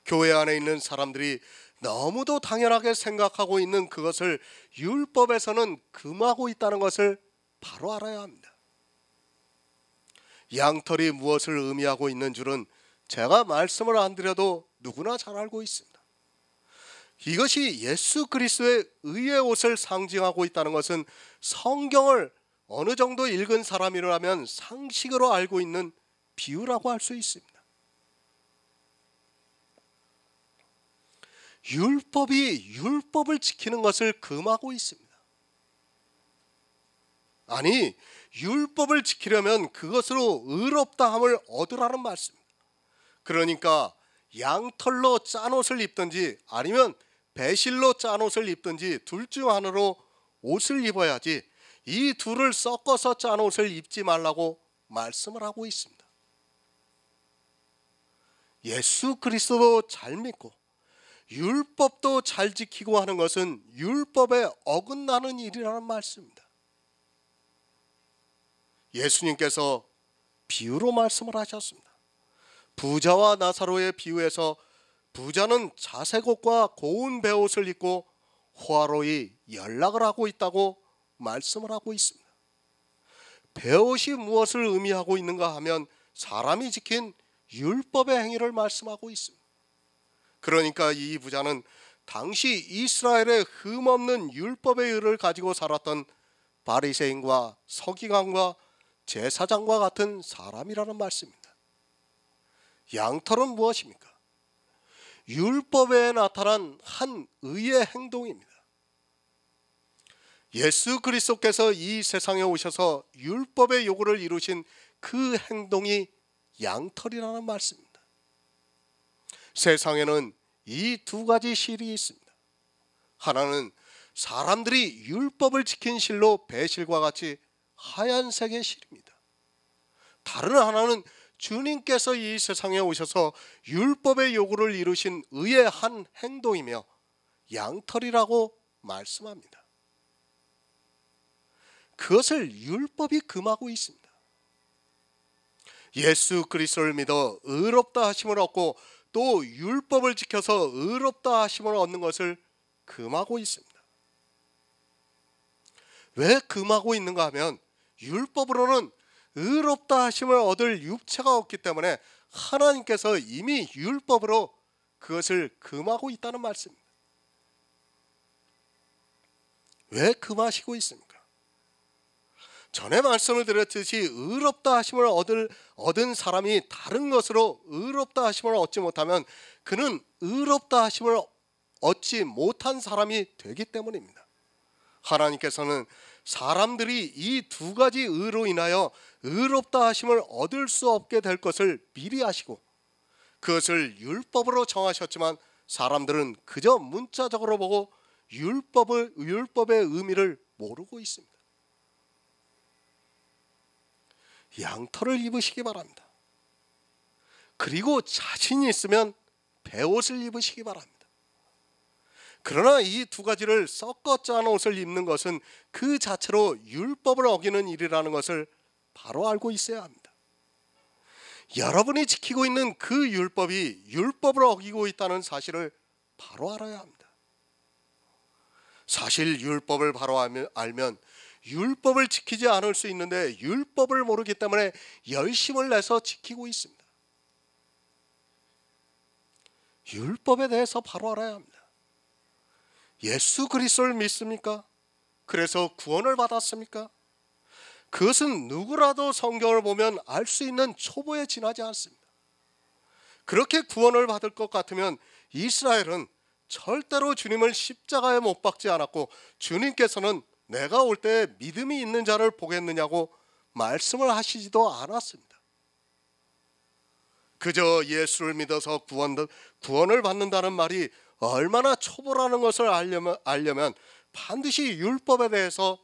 교회 안에 있는 사람들이 너무도 당연하게 생각하고 있는 그것을 율법에서는 금하고 있다는 것을 바로 알아야 합니다. 양털이 무엇을 의미하고 있는 줄은 제가 말씀을 안 드려도 누구나 잘 알고 있습니다. 이것이 예수 그리스도의 의의 옷을 상징하고 있다는 것은 성경을 어느 정도 읽은 사람이라면 상식으로 알고 있는 비유라고 할 수 있습니다. 율법이 율법을 지키는 것을 금하고 있습니다. 아니, 율법을 지키려면 그것으로 의롭다함을 얻으라는 말씀입니다. 그러니까 양털로 짠 옷을 입든지 아니면 배실로 짠 옷을 입든지 둘 중 하나로 옷을 입어야지 이 둘을 섞어서 짠 옷을 입지 말라고 말씀을 하고 있습니다. 예수 그리스도도 잘 믿고 율법도 잘 지키고 하는 것은 율법에 어긋나는 일이라는 말씀입니다. 예수님께서 비유로 말씀을 하셨습니다. 부자와 나사로의 비유에서 부자는 자색 옷과 고운 베옷을 입고 호화로이 연락을 하고 있다고 말씀을 하고 있습니다. 베옷이 무엇을 의미하고 있는가 하면 사람이 지킨 율법의 행위를 말씀하고 있습니다. 그러니까 이 부자는 당시 이스라엘의 흠없는 율법의 의를 가지고 살았던 바리새인과 서기관과 제사장과 같은 사람이라는 말씀입니다. 양털은 무엇입니까? 율법에 나타난 한 의의 행동입니다. 예수 그리스도께서 이 세상에 오셔서 율법의 요구를 이루신 그 행동이 양털이라는 말씀입니다. 세상에는 이 두 가지 실이 있습니다. 하나는 사람들이 율법을 지킨 실로 배실과 같이 하얀색의 실입니다. 다른 하나는 주님께서 이 세상에 오셔서 율법의 요구를 이루신 의의 한 행동이며 양털이라고 말씀합니다. 그것을 율법이 금하고 있습니다. 예수 그리스도를 믿어 의롭다 하심을 얻고 또 율법을 지켜서 의롭다 하심을 얻는 것을 금하고 있습니다. 왜 금하고 있는가 하면 율법으로는 의롭다 하심을 얻을 육체가 없기 때문에 하나님께서 이미 율법으로 그것을 금하고 있다는 말씀입니다. 왜 금하시고 있습니까? 전에 말씀을 드렸듯이 의롭다 하심을 얻은 사람이 다른 것으로 의롭다 하심을 얻지 못하면 그는 의롭다 하심을 얻지 못한 사람이 되기 때문입니다. 하나님께서는 사람들이 이 두 가지 의로 인하여 의롭다 하심을 얻을 수 없게 될 것을 미리 아시고 그것을 율법으로 정하셨지만 사람들은 그저 문자적으로 보고 율법의 의미를 모르고 있습니다. 양털을 입으시기 바랍니다. 그리고 자신이 있으면 베옷을 입으시기 바랍니다. 그러나 이 두 가지를 섞어 짠 옷을 입는 것은 그 자체로 율법을 어기는 일이라는 것을 바로 알고 있어야 합니다. 여러분이 지키고 있는 그 율법이 율법을 어기고 있다는 사실을 바로 알아야 합니다. 사실 율법을 바로 알면 율법을 지키지 않을 수 있는데 율법을 모르기 때문에 열심을 내서 지키고 있습니다. 율법에 대해서 바로 알아야 합니다. 예수 그리스도를 믿습니까? 그래서 구원을 받았습니까? 그것은 누구라도 성경을 보면 알 수 있는 초보에 지나지 않습니다. 그렇게 구원을 받을 것 같으면 이스라엘은 절대로 주님을 십자가에 못 박지 않았고 주님께서는 내가 올 때 믿음이 있는 자를 보겠느냐고 말씀을 하시지도 않았습니다. 그저 예수를 믿어서 구원을 받는다는 말이 얼마나 초보라는 것을 알려면 반드시 율법에 대해서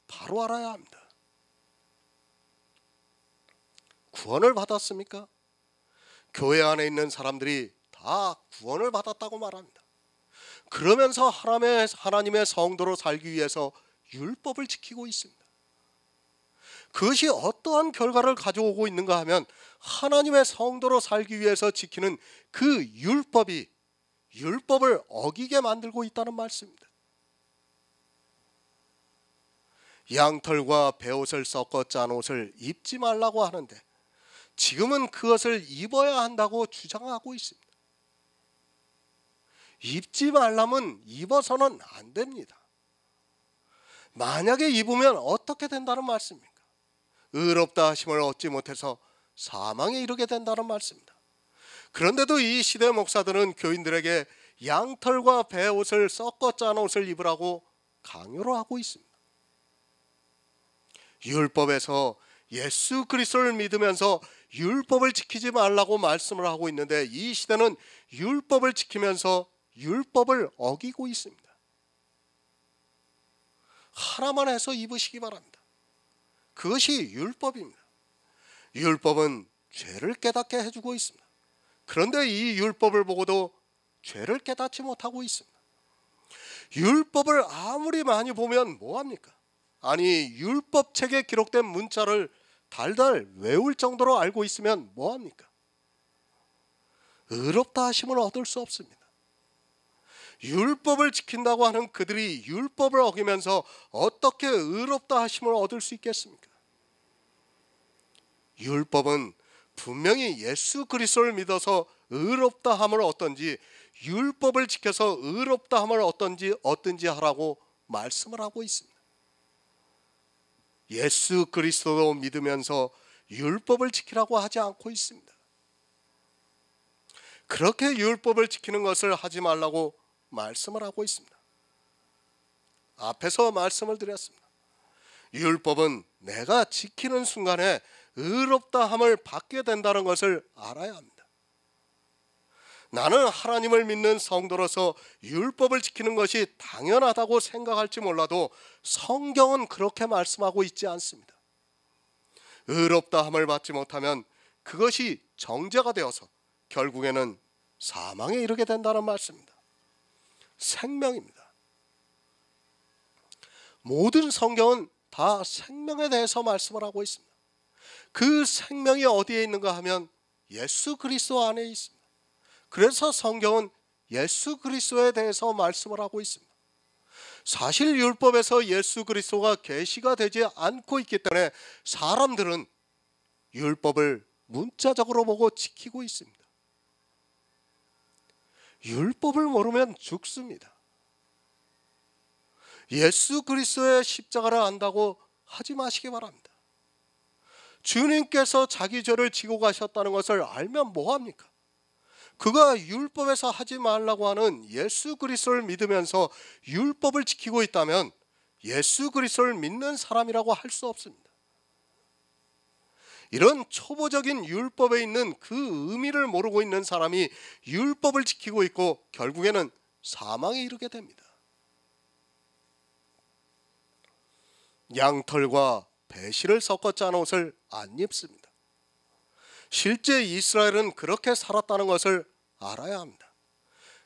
바로 알아야 합니다. 구원을 받았습니까? 교회 안에 있는 사람들이 다 구원을 받았다고 말합니다. 그러면서 하나님의 성도로 살기 위해서 율법을 지키고 있습니다. 그것이 어떠한 결과를 가져오고 있는가 하면 하나님의 성도로 살기 위해서 지키는 그 율법을 어기게 만들고 있다는 말씀입니다. 양털과 베옷을 섞어 짠 옷을 입지 말라고 하는데 지금은 그것을 입어야 한다고 주장하고 있습니다. 입지 말라면 입어서는 안 됩니다. 만약에 입으면 어떻게 된다는 말씀입니까? 의롭다 하심을 얻지 못해서 사망에 이르게 된다는 말씀입니다. 그런데도 이 시대 목사들은 교인들에게 양털과 베옷을 섞어 짠 옷을 입으라고 강요를 하고 있습니다. 율법에서 예수 그리스도를 믿으면서 율법을 지키지 말라고 말씀을 하고 있는데 이 시대는 율법을 지키면서 율법을 어기고 있습니다. 하나만 해서 입으시기 바랍니다. 그것이 율법입니다. 율법은 죄를 깨닫게 해주고 있습니다. 그런데 이 율법을 보고도 죄를 깨닫지 못하고 있습니다. 율법을 아무리 많이 보면 뭐합니까? 아니 율법책에 기록된 문자를 달달 외울 정도로 알고 있으면 뭐합니까? 의롭다 하심을 얻을 수 없습니다. 율법을 지킨다고 하는 그들이 율법을 어기면서 어떻게 의롭다 하심을 얻을 수 있겠습니까? 율법은 분명히 예수 그리스도를 믿어서 의롭다 함을 얻든지 율법을 지켜서 의롭다 함을 얻든지 하라고 말씀을 하고 있습니다. 예수 그리스도도 믿으면서 율법을 지키라고 하지 않고 있습니다. 그렇게 율법을 지키는 것을 하지 말라고 말씀을 하고 있습니다. 앞에서 말씀을 드렸습니다. 율법은 내가 지키는 순간에 의롭다함을 받게 된다는 것을 알아야 합니다. 나는 하나님을 믿는 성도로서 율법을 지키는 것이 당연하다고 생각할지 몰라도 성경은 그렇게 말씀하고 있지 않습니다. 의롭다함을 받지 못하면 그것이 정죄가 되어서 결국에는 사망에 이르게 된다는 말씀입니다. 생명입니다. 모든 성경은 다 생명에 대해서 말씀을 하고 있습니다. 그 생명이 어디에 있는가 하면 예수 그리스도 안에 있습니다. 그래서 성경은 예수 그리스도에 대해서 말씀을 하고 있습니다. 사실 율법에서 예수 그리스도가 계시가 되지 않고 있기 때문에 사람들은 율법을 문자적으로 보고 지키고 있습니다. 율법을 모르면 죽습니다. 예수 그리스도의 십자가를 안다고 하지 마시기 바랍니다. 주님께서 자기 죄를 지고 가셨다는 것을 알면 뭐합니까? 그가 율법에서 하지 말라고 하는 예수 그리스도를 믿으면서 율법을 지키고 있다면 예수 그리스도를 믿는 사람이라고 할 수 없습니다. 이런 초보적인 율법에 있는 그 의미를 모르고 있는 사람이 율법을 지키고 있고 결국에는 사망에 이르게 됩니다. 양털과 배실을 섞어 짠 옷을 안 입습니다. 실제 이스라엘은 그렇게 살았다는 것을 알아야 합니다.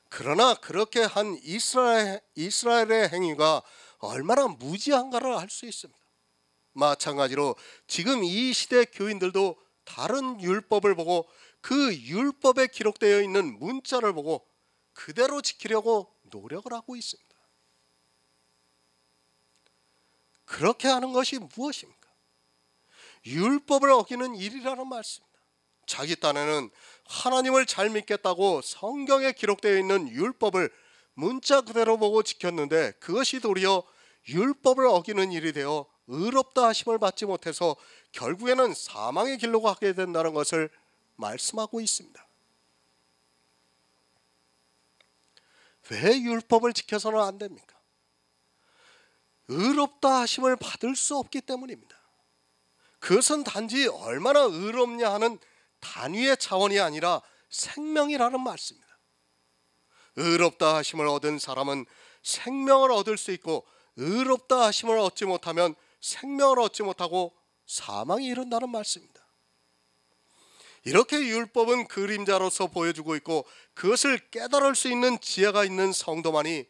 그러나 그렇게 한 이스라엘의 행위가 얼마나 무지한가를 알 수 있습니다. 마찬가지로 지금 이 시대 교인들도 다른 율법을 보고 그 율법에 기록되어 있는 문자를 보고 그대로 지키려고 노력을 하고 있습니다. 그렇게 하는 것이 무엇입니까? 율법을 어기는 일이라는 말씀입니다. 자기 딴에는 하나님을 잘 믿겠다고 성경에 기록되어 있는 율법을 문자 그대로 보고 지켰는데 그것이 도리어 율법을 어기는 일이 되어 의롭다 하심을 받지 못해서 결국에는 사망의 길로 가게 된다는 것을 말씀하고 있습니다. 왜 율법을 지켜서는 안 됩니까? 의롭다 하심을 받을 수 없기 때문입니다. 그것은 단지 얼마나 의롭냐 하는 단위의 차원이 아니라 생명이라는 말씀입니다. 의롭다 하심을 얻은 사람은 생명을 얻을 수 있고 의롭다 하심을 얻지 못하면 생명을 얻지 못하고 사망에 이른다는 말씀입니다. 이렇게 율법은 그림자로서 보여주고 있고 그것을 깨달을 수 있는 지혜가 있는 성도만이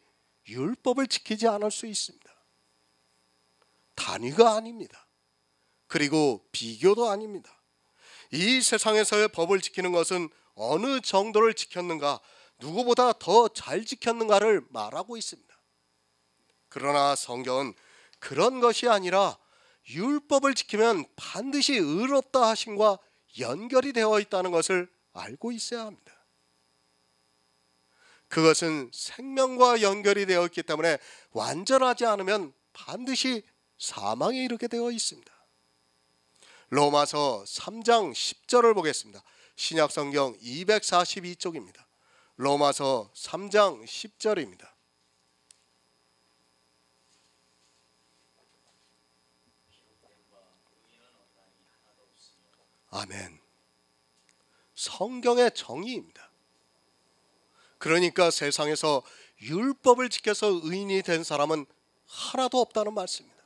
율법을 지키지 않을 수 있습니다. 단위가 아닙니다. 그리고 비교도 아닙니다. 이 세상에서의 법을 지키는 것은 어느 정도를 지켰는가, 누구보다 더 잘 지켰는가를 말하고 있습니다. 그러나 성경은 그런 것이 아니라 율법을 지키면 반드시 의롭다 하심과 연결이 되어 있다는 것을 알고 있어야 합니다. 그것은 생명과 연결이 되어 있기 때문에 완전하지 않으면 반드시 사망에 이르게 되어 있습니다. 로마서 3장 10절을 보겠습니다. 신약성경 242쪽입니다. 로마서 3장 10절입니다. 아멘. 성경의 정의입니다. 그러니까 세상에서 율법을 지켜서 의인이 된 사람은 하나도 없다는 말씀입니다.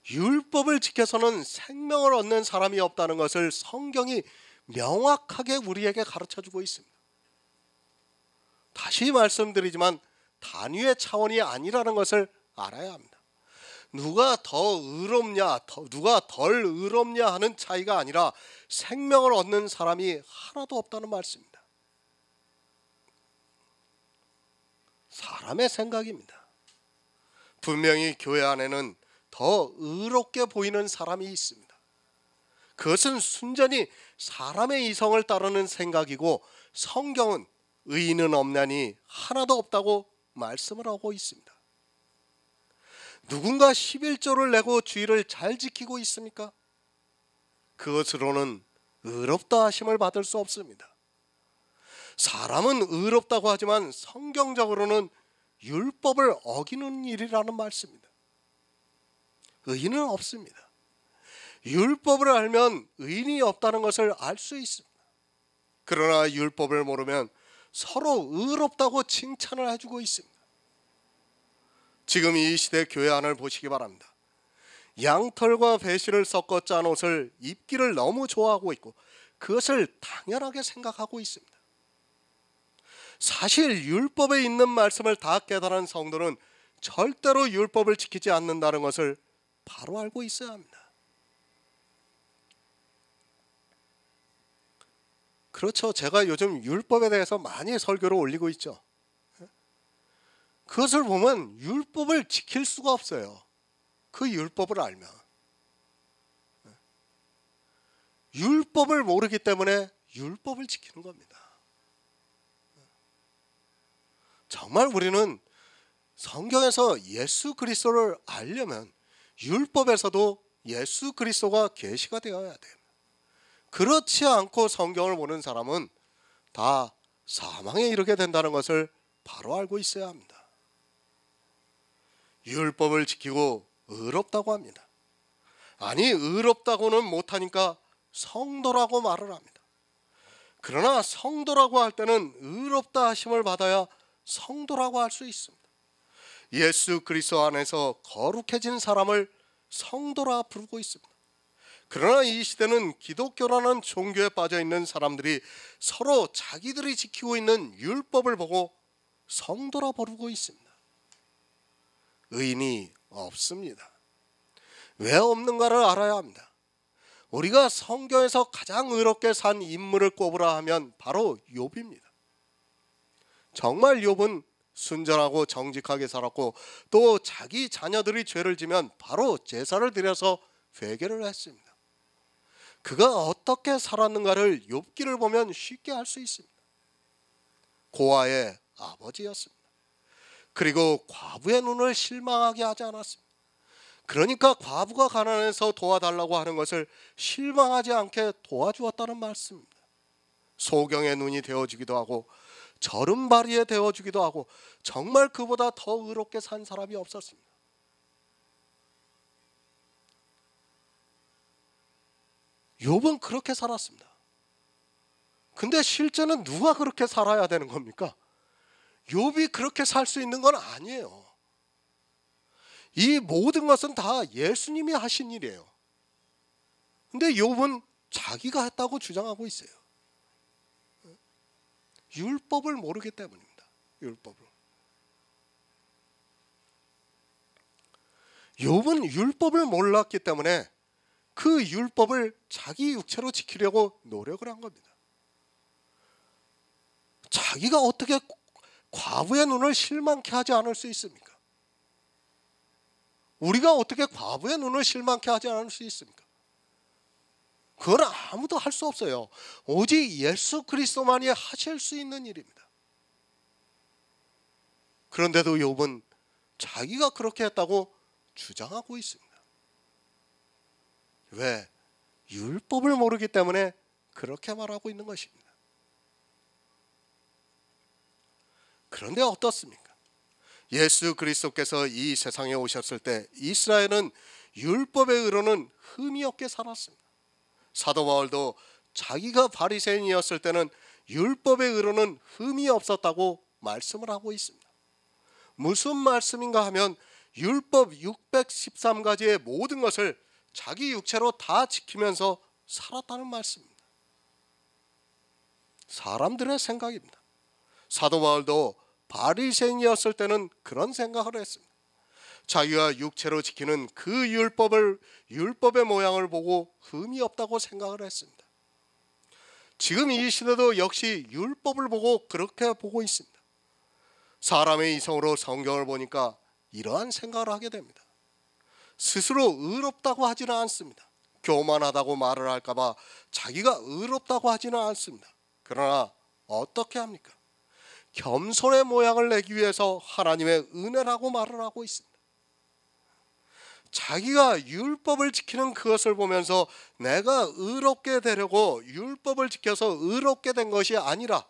율법을 지켜서는 생명을 얻는 사람이 없다는 것을 성경이 명확하게 우리에게 가르쳐주고 있습니다. 다시 말씀드리지만 단위의 차원이 아니라는 것을 알아야 합니다. 누가 더 의롭냐, 누가 덜 의롭냐 하는 차이가 아니라 생명을 얻는 사람이 하나도 없다는 말씀입니다. 사람의 생각입니다. 분명히 교회 안에는 더 의롭게 보이는 사람이 있습니다. 그것은 순전히 사람의 이성을 따르는 생각이고 성경은 의인은 없나니 하나도 없다고 말씀을 하고 있습니다. 누군가 11조를 내고 주의를 잘 지키고 있습니까? 그것으로는 의롭다 하심을 받을 수 없습니다. 사람은 의롭다고 하지만 성경적으로는 율법을 어기는 일이라는 말씀입니다. 의인은 없습니다. 율법을 알면 의인이 없다는 것을 알 수 있습니다. 그러나 율법을 모르면 서로 의롭다고 칭찬을 해주고 있습니다. 지금 이 시대 교회 안을 보시기 바랍니다. 양털과 배실을 섞어 짠 옷을 입기를 너무 좋아하고 있고 그것을 당연하게 생각하고 있습니다. 사실 율법에 있는 말씀을 다 깨달은 성도는 절대로 율법을 지키지 않는다는 것을 바로 알고 있어야 합니다. 그렇죠. 제가 요즘 율법에 대해서 많이 설교를 올리고 있죠. 그것을 보면 율법을 지킬 수가 없어요. 그 율법을 알면. 율법을 모르기 때문에 율법을 지키는 겁니다. 정말 우리는 성경에서 예수 그리스도를 알려면 율법에서도 예수 그리스도가 계시가 되어야 돼요. 그렇지 않고 성경을 보는 사람은 다 사망에 이르게 된다는 것을 바로 알고 있어야 합니다. 율법을 지키고 의롭다고 합니다. 아니, 의롭다고는 못하니까 성도라고 말을 합니다. 그러나 성도라고 할 때는 의롭다 하심을 받아야 성도라고 할 수 있습니다. 예수 그리스도 안에서 거룩해진 사람을 성도라 부르고 있습니다. 그러나 이 시대는 기독교라는 종교에 빠져 있는 사람들이 서로 자기들이 지키고 있는 율법을 보고 성도라 부르고 있습니다. 의인이 없습니다. 왜 없는가를 알아야 합니다. 우리가 성경에서 가장 의롭게 산 인물을 꼽으라 하면 바로 욥입니다. 정말 욥은 순전하고 정직하게 살았고 또 자기 자녀들이 죄를 지면 바로 제사를 드려서 회개를 했습니다. 그가 어떻게 살았는가를 욥기를 보면 쉽게 알 수 있습니다. 고아의 아버지였습니다. 그리고 과부의 눈을 실망하게 하지 않았습니다. 그러니까 과부가 가난해서 도와달라고 하는 것을 실망하지 않게 도와주었다는 말씀입니다. 소경의 눈이 되어주기도 하고 저름바리에 되어주기도 하고 정말 그보다 더 의롭게 산 사람이 없었습니다. 욥은 그렇게 살았습니다. 근데 실제는 누가 그렇게 살아야 되는 겁니까? 욥이 그렇게 살 수 있는 건 아니에요. 이 모든 것은 다 예수님이 하신 일이에요. 근데 욥은 자기가 했다고 주장하고 있어요. 율법을 모르기 때문입니다. 율법을. 욥은 율법을 몰랐기 때문에 그 율법을 자기 육체로 지키려고 노력을 한 겁니다. 자기가 어떻게 과부의 눈을 실망케 하지 않을 수 있습니까? 우리가 어떻게 과부의 눈을 실망케 하지 않을 수 있습니까? 그건 아무도 할 수 없어요. 오직 예수 그리스도만이 하실 수 있는 일입니다. 그런데도 욥은 자기가 그렇게 했다고 주장하고 있습니다. 왜? 율법을 모르기 때문에 그렇게 말하고 있는 것입니다. 그런데 어떻습니까? 예수 그리스도께서 이 세상에 오셨을 때 이스라엘은 율법의 의로는 흠이 없게 살았습니다. 사도 바울도 자기가 바리새인이었을 때는 율법의 의로는 흠이 없었다고 말씀을 하고 있습니다. 무슨 말씀인가 하면 율법 613가지의 모든 것을 자기 육체로 다 지키면서 살았다는 말씀입니다. 사람들의 생각입니다. 사도 바울도 바리새인이었을 때는 그런 생각을 했습니다. 자기가 육체로 지키는 그 율법의 모양을 보고 흠이 없다고 생각을 했습니다. 지금 이 시대도 역시 율법을 보고 그렇게 보고 있습니다. 사람의 이성으로 성경을 보니까 이러한 생각을 하게 됩니다. 스스로 의롭다고 하지는 않습니다. 교만하다고 말을 할까 봐 자기가 의롭다고 하지는 않습니다. 그러나 어떻게 합니까? 겸손의 모양을 내기 위해서 하나님의 은혜라고 말을 하고 있습니다. 자기가 율법을 지키는 그것을 보면서 내가 의롭게 되려고 율법을 지켜서 의롭게 된 것이 아니라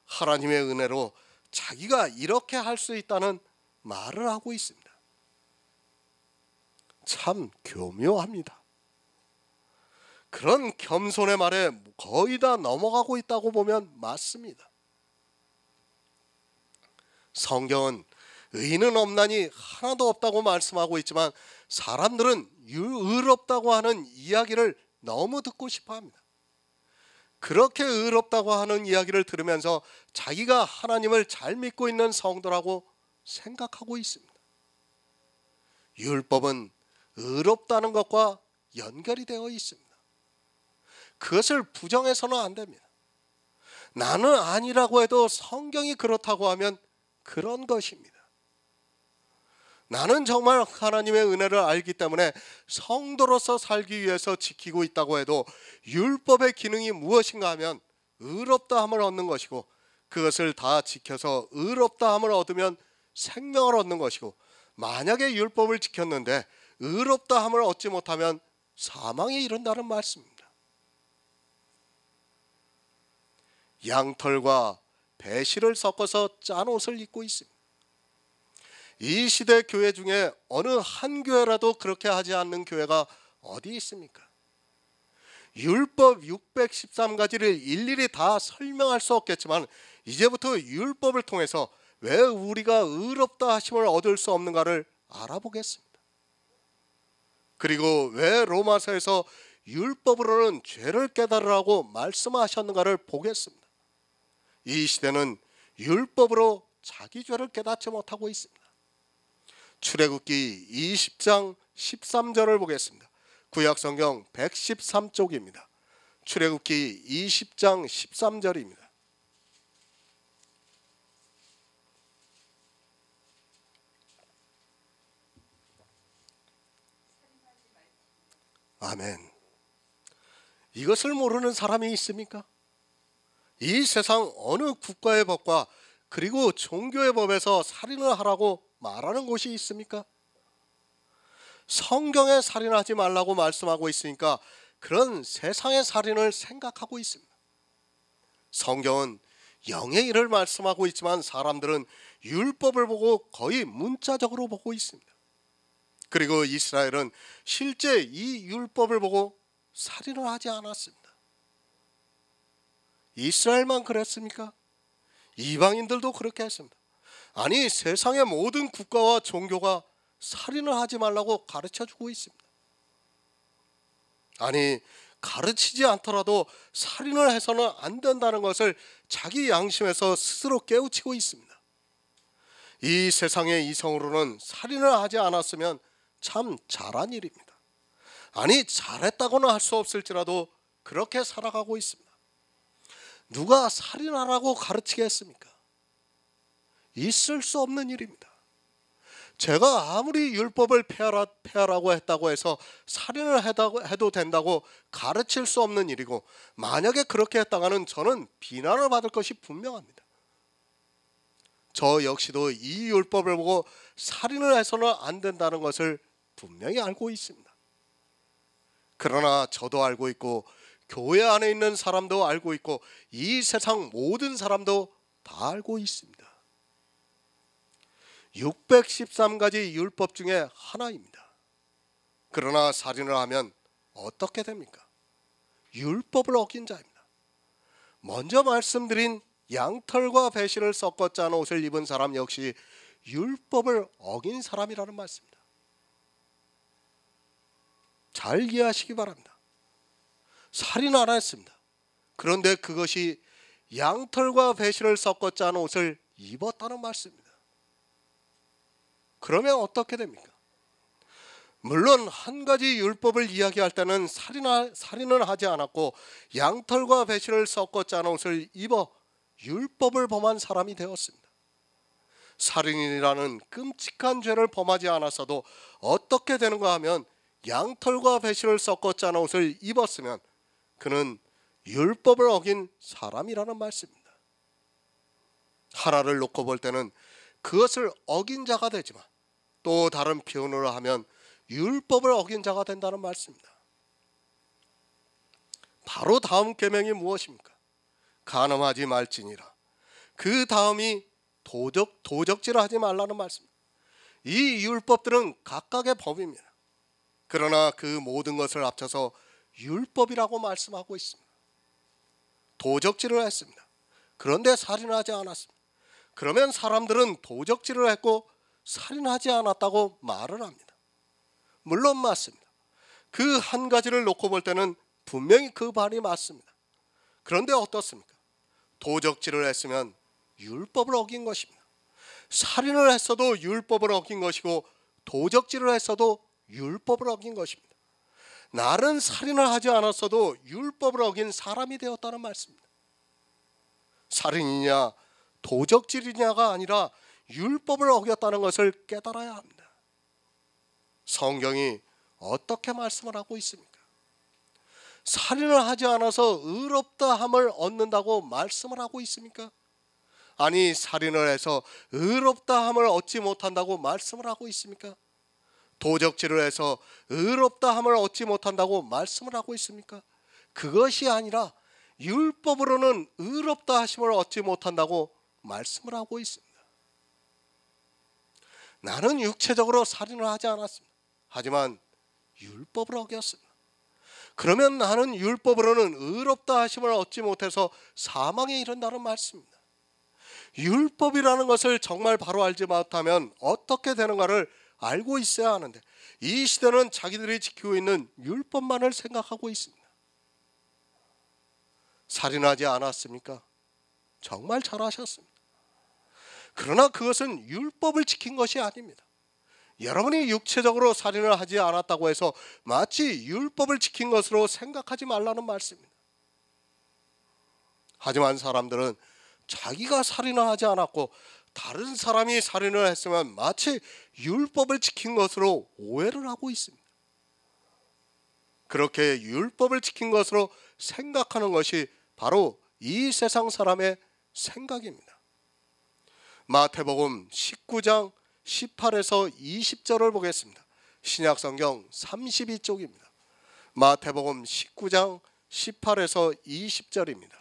하나님의 은혜로 자기가 이렇게 할 수 있다는 말을 하고 있습니다. 참 교묘합니다. 그런 겸손의 말에 거의 다 넘어가고 있다고 보면 맞습니다. 성경은 의인은 없나니 하나도 없다고 말씀하고 있지만 사람들은 의롭다고 하는 이야기를 너무 듣고 싶어 합니다. 그렇게 의롭다고 하는 이야기를 들으면서 자기가 하나님을 잘 믿고 있는 성도라고 생각하고 있습니다. 율법은 의롭다는 것과 연결이 되어 있습니다. 그것을 부정해서는 안 됩니다. 나는 아니라고 해도 성경이 그렇다고 하면 그런 것입니다. 나는 정말 하나님의 은혜를 알기 때문에 성도로서 살기 위해서 지키고 있다고 해도 율법의 기능이 무엇인가 하면 의롭다함을 얻는 것이고, 그것을 다 지켜서 의롭다함을 얻으면 생명을 얻는 것이고, 만약에 율법을 지켰는데 의롭다함을 얻지 못하면 사망에 이른다는 말씀입니다. 양털과 배실을 섞어서 짠 옷을 입고 있습니다. 이 시대 교회 중에 어느 한 교회라도 그렇게 하지 않는 교회가 어디 있습니까? 율법 613가지를 일일이 다 설명할 수 없겠지만 이제부터 율법을 통해서 왜 우리가 의롭다 하심을 얻을 수 없는가를 알아보겠습니다. 그리고 왜 로마서에서 율법으로는 죄를 깨달으라고 말씀하셨는가를 보겠습니다. 이 시대는 율법으로 자기 죄를 깨닫지 못하고 있습니다. 출애굽기 20장 13절을 보겠습니다. 구약성경 113쪽입니다. 출애굽기 20장 13절입니다. 아멘. 이것을 모르는 사람이 있습니까? 이 세상 어느 국가의 법과 그리고 종교의 법에서 살인을 하라고 말하는 곳이 있습니까? 성경에 살인하지 말라고 말씀하고 있으니까 그런 세상의 살인을 생각하고 있습니다. 성경은 영의 일을 말씀하고 있지만 사람들은 율법을 보고 거의 문자적으로 보고 있습니다. 그리고 이스라엘은 실제 이 율법을 보고 살인을 하지 않았습니다. 이스라엘만 그랬습니까? 이방인들도 그렇게 했습니다. 아니, 세상의 모든 국가와 종교가 살인을 하지 말라고 가르쳐주고 있습니다. 아니, 가르치지 않더라도 살인을 해서는 안 된다는 것을 자기 양심에서 스스로 깨우치고 있습니다. 이 세상의 이성으로는 살인을 하지 않았으면 참 잘한 일입니다. 아니, 잘했다고는 할 수 없을지라도 그렇게 살아가고 있습니다. 누가 살인하라고 가르치겠습니까? 있을 수 없는 일입니다. 제가 아무리 율법을 폐하라고 했다고 해서 살인을 해도 된다고 가르칠 수 없는 일이고, 만약에 그렇게 했다가는 저는 비난을 받을 것이 분명합니다. 저 역시도 이 율법을 보고 살인을 해서는 안 된다는 것을 분명히 알고 있습니다. 그러나 저도 알고 있고 교회 안에 있는 사람도 알고 있고 이 세상 모든 사람도 다 알고 있습니다. 613가지 율법 중에 하나입니다. 그러나 살인을 하면 어떻게 됩니까? 율법을 어긴 자입니다. 먼저 말씀드린 양털과 배실을 섞어 짠 옷을 입은 사람 역시 율법을 어긴 사람이라는 말씀입니다. 잘 이해하시기 바랍니다. 살인 안 했습니다. 그런데 그것이 양털과 배실을 섞어 짠 옷을 입었다는 말씀입니다. 그러면 어떻게 됩니까? 물론 한 가지 율법을 이야기할 때는 살인을 하지 않았고 양털과 배실을 섞어 짠 옷을 입어 율법을 범한 사람이 되었습니다. 살인이라는 끔찍한 죄를 범하지 않았어도 어떻게 되는가 하면 양털과 배실을 섞어 짠 옷을 입었으면 그는 율법을 어긴 사람이라는 말씀입니다. 하나를 놓고 볼 때는 그것을 어긴 자가 되지만 또 다른 표현으로 하면 율법을 어긴 자가 된다는 말씀입니다. 바로 다음 계명이 무엇입니까? 간음하지 말지니라. 그 다음이 도적질을 하지 말라는 말씀입니다. 이 율법들은 각각의 법입니다. 그러나 그 모든 것을 합쳐서 율법이라고 말씀하고 있습니다. 도적질을 했습니다. 그런데 살인하지 않았습니다. 그러면 사람들은 도적질을 했고 살인하지 않았다고 말을 합니다. 물론 맞습니다. 그 한 가지를 놓고 볼 때는 분명히 그 말이 맞습니다. 그런데 어떻습니까? 도적질을 했으면 율법을 어긴 것입니다. 살인을 했어도 율법을 어긴 것이고 도적질을 했어도 율법을 어긴 것입니다. 나는 살인을 하지 않았어도 율법을 어긴 사람이 되었다는 말씀입니다. 살인이냐 도적질이냐가 아니라 율법을 어겼다는 것을 깨달아야 합니다. 성경이 어떻게 말씀을 하고 있습니까? 살인을 하지 않아서 의롭다함을 얻는다고 말씀을 하고 있습니까? 아니, 살인을 해서 의롭다함을 얻지 못한다고 말씀을 하고 있습니까? 도적질을 해서 의롭다함을 얻지 못한다고 말씀을 하고 있습니까? 그것이 아니라 율법으로는 의롭다 하심을 얻지 못한다고 말씀을 하고 있습니다. 나는 육체적으로 살인을 하지 않았습니다. 하지만 율법을 어겼습니다. 그러면 나는 율법으로는 의롭다 하심을 얻지 못해서 사망에 이른다는 말씀입니다. 율법이라는 것을 정말 바로 알지 못하면 어떻게 되는가를 알고 있어야 하는데, 이 시대는 자기들이 지키고 있는 율법만을 생각하고 있습니다. 살인하지 않았습니까? 정말 잘하셨습니다. 그러나 그것은 율법을 지킨 것이 아닙니다. 여러분이 육체적으로 살인을 하지 않았다고 해서 마치 율법을 지킨 것으로 생각하지 말라는 말씀입니다. 하지만 사람들은 자기가 살인을 하지 않았고 다른 사람이 살인을 했으면 마치 율법을 지킨 것으로 오해를 하고 있습니다. 그렇게 율법을 지킨 것으로 생각하는 것이 바로 이 세상 사람의 생각입니다. 마태복음 19장 18에서 20절을 보겠습니다. 신약성경 32쪽입니다. 마태복음 19장 18에서 20절입니다.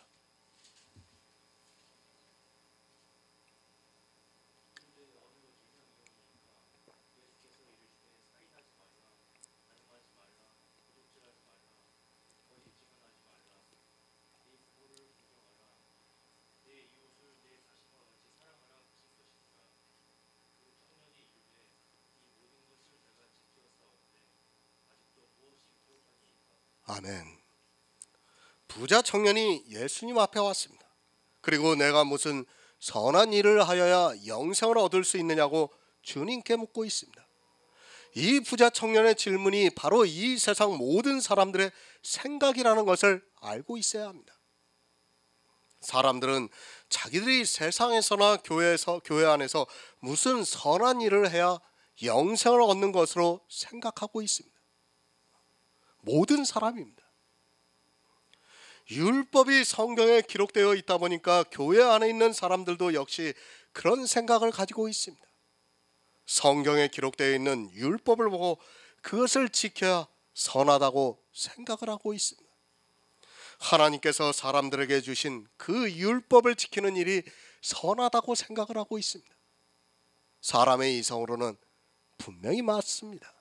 아멘. 부자 청년이 예수님 앞에 왔습니다. 그리고 내가 무슨 선한 일을 하여야 영생을 얻을 수 있느냐고 주님께 묻고 있습니다. 이 부자 청년의 질문이 바로 이 세상 모든 사람들의 생각이라는 것을 알고 있어야 합니다. 사람들은 자기들이 세상에서나 교회 안에서 무슨 선한 일을 해야 영생을 얻는 것으로 생각하고 있습니다. 모든 사람입니다. 율법이 성경에 기록되어 있다 보니까 교회 안에 있는 사람들도 역시 그런 생각을 가지고 있습니다. 성경에 기록되어 있는 율법을 보고 그것을 지켜야 선하다고 생각을 하고 있습니다. 하나님께서 사람들에게 주신 그 율법을 지키는 일이 선하다고 생각을 하고 있습니다. 사람의 이성으로는 분명히 맞습니다.